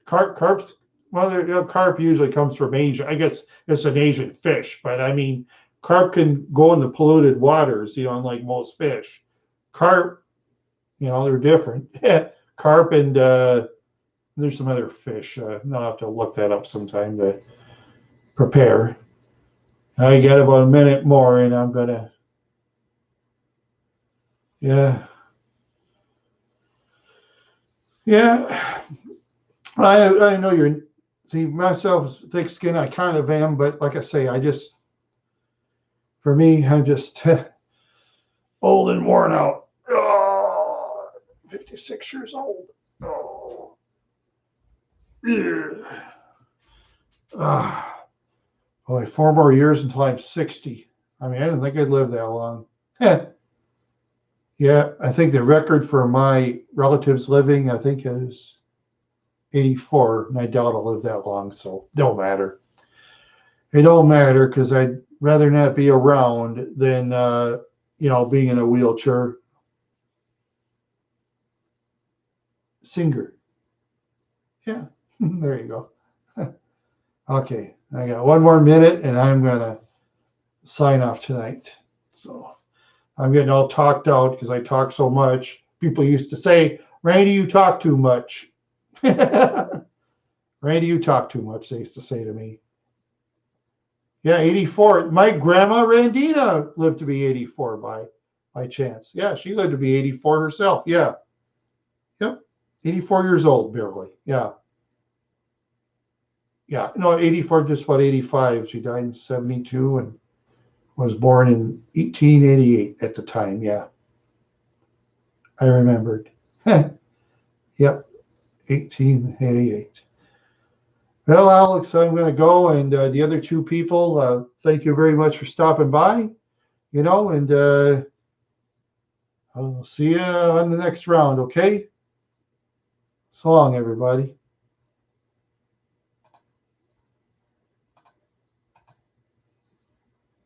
Carp's, well, carp usually comes from Asia. I guess it's an Asian fish, but I mean, carp can go in the polluted waters, unlike most fish. Carp, they're different. Carp and there's some other fish. I'll have to look that up sometime to prepare. I got about a minute more, and I'm gonna. Yeah. Yeah. I know see, myself, thick skin, I kind of am, but like I say, for me, I'm just old and worn out. Oh, 56 years old. Oh. Yeah. Boy, 4 more years until I'm 60. I mean, I didn't think I'd live that long. Yeah, I think the record for my relatives living, I think, is 84, and I doubt I'll live that long, so don't matter. It don't matter because I'd rather not be around than, being in a wheelchair. Singer. Yeah, there you go. Okay, I got 1 more minute, and I'm going to sign off tonight. So I'm getting all talked out because I talk so much. People used to say, Randy, you talk too much. Randy, you talk too much, they used to say to me. Yeah, 84. My grandma Randina lived to be 84 by chance. Yeah, she lived to be 84 herself. Yeah. Yep. 84 years old, barely. Yeah. Yeah. No, 84, just about 85. She died in 72 and was born in 1888 at the time. Yeah. I remembered. Yep. 1888. Well, Alex, I'm going to go, and the other 2 people, thank you very much for stopping by, and I'll see you on the next round. Okay. So long, everybody.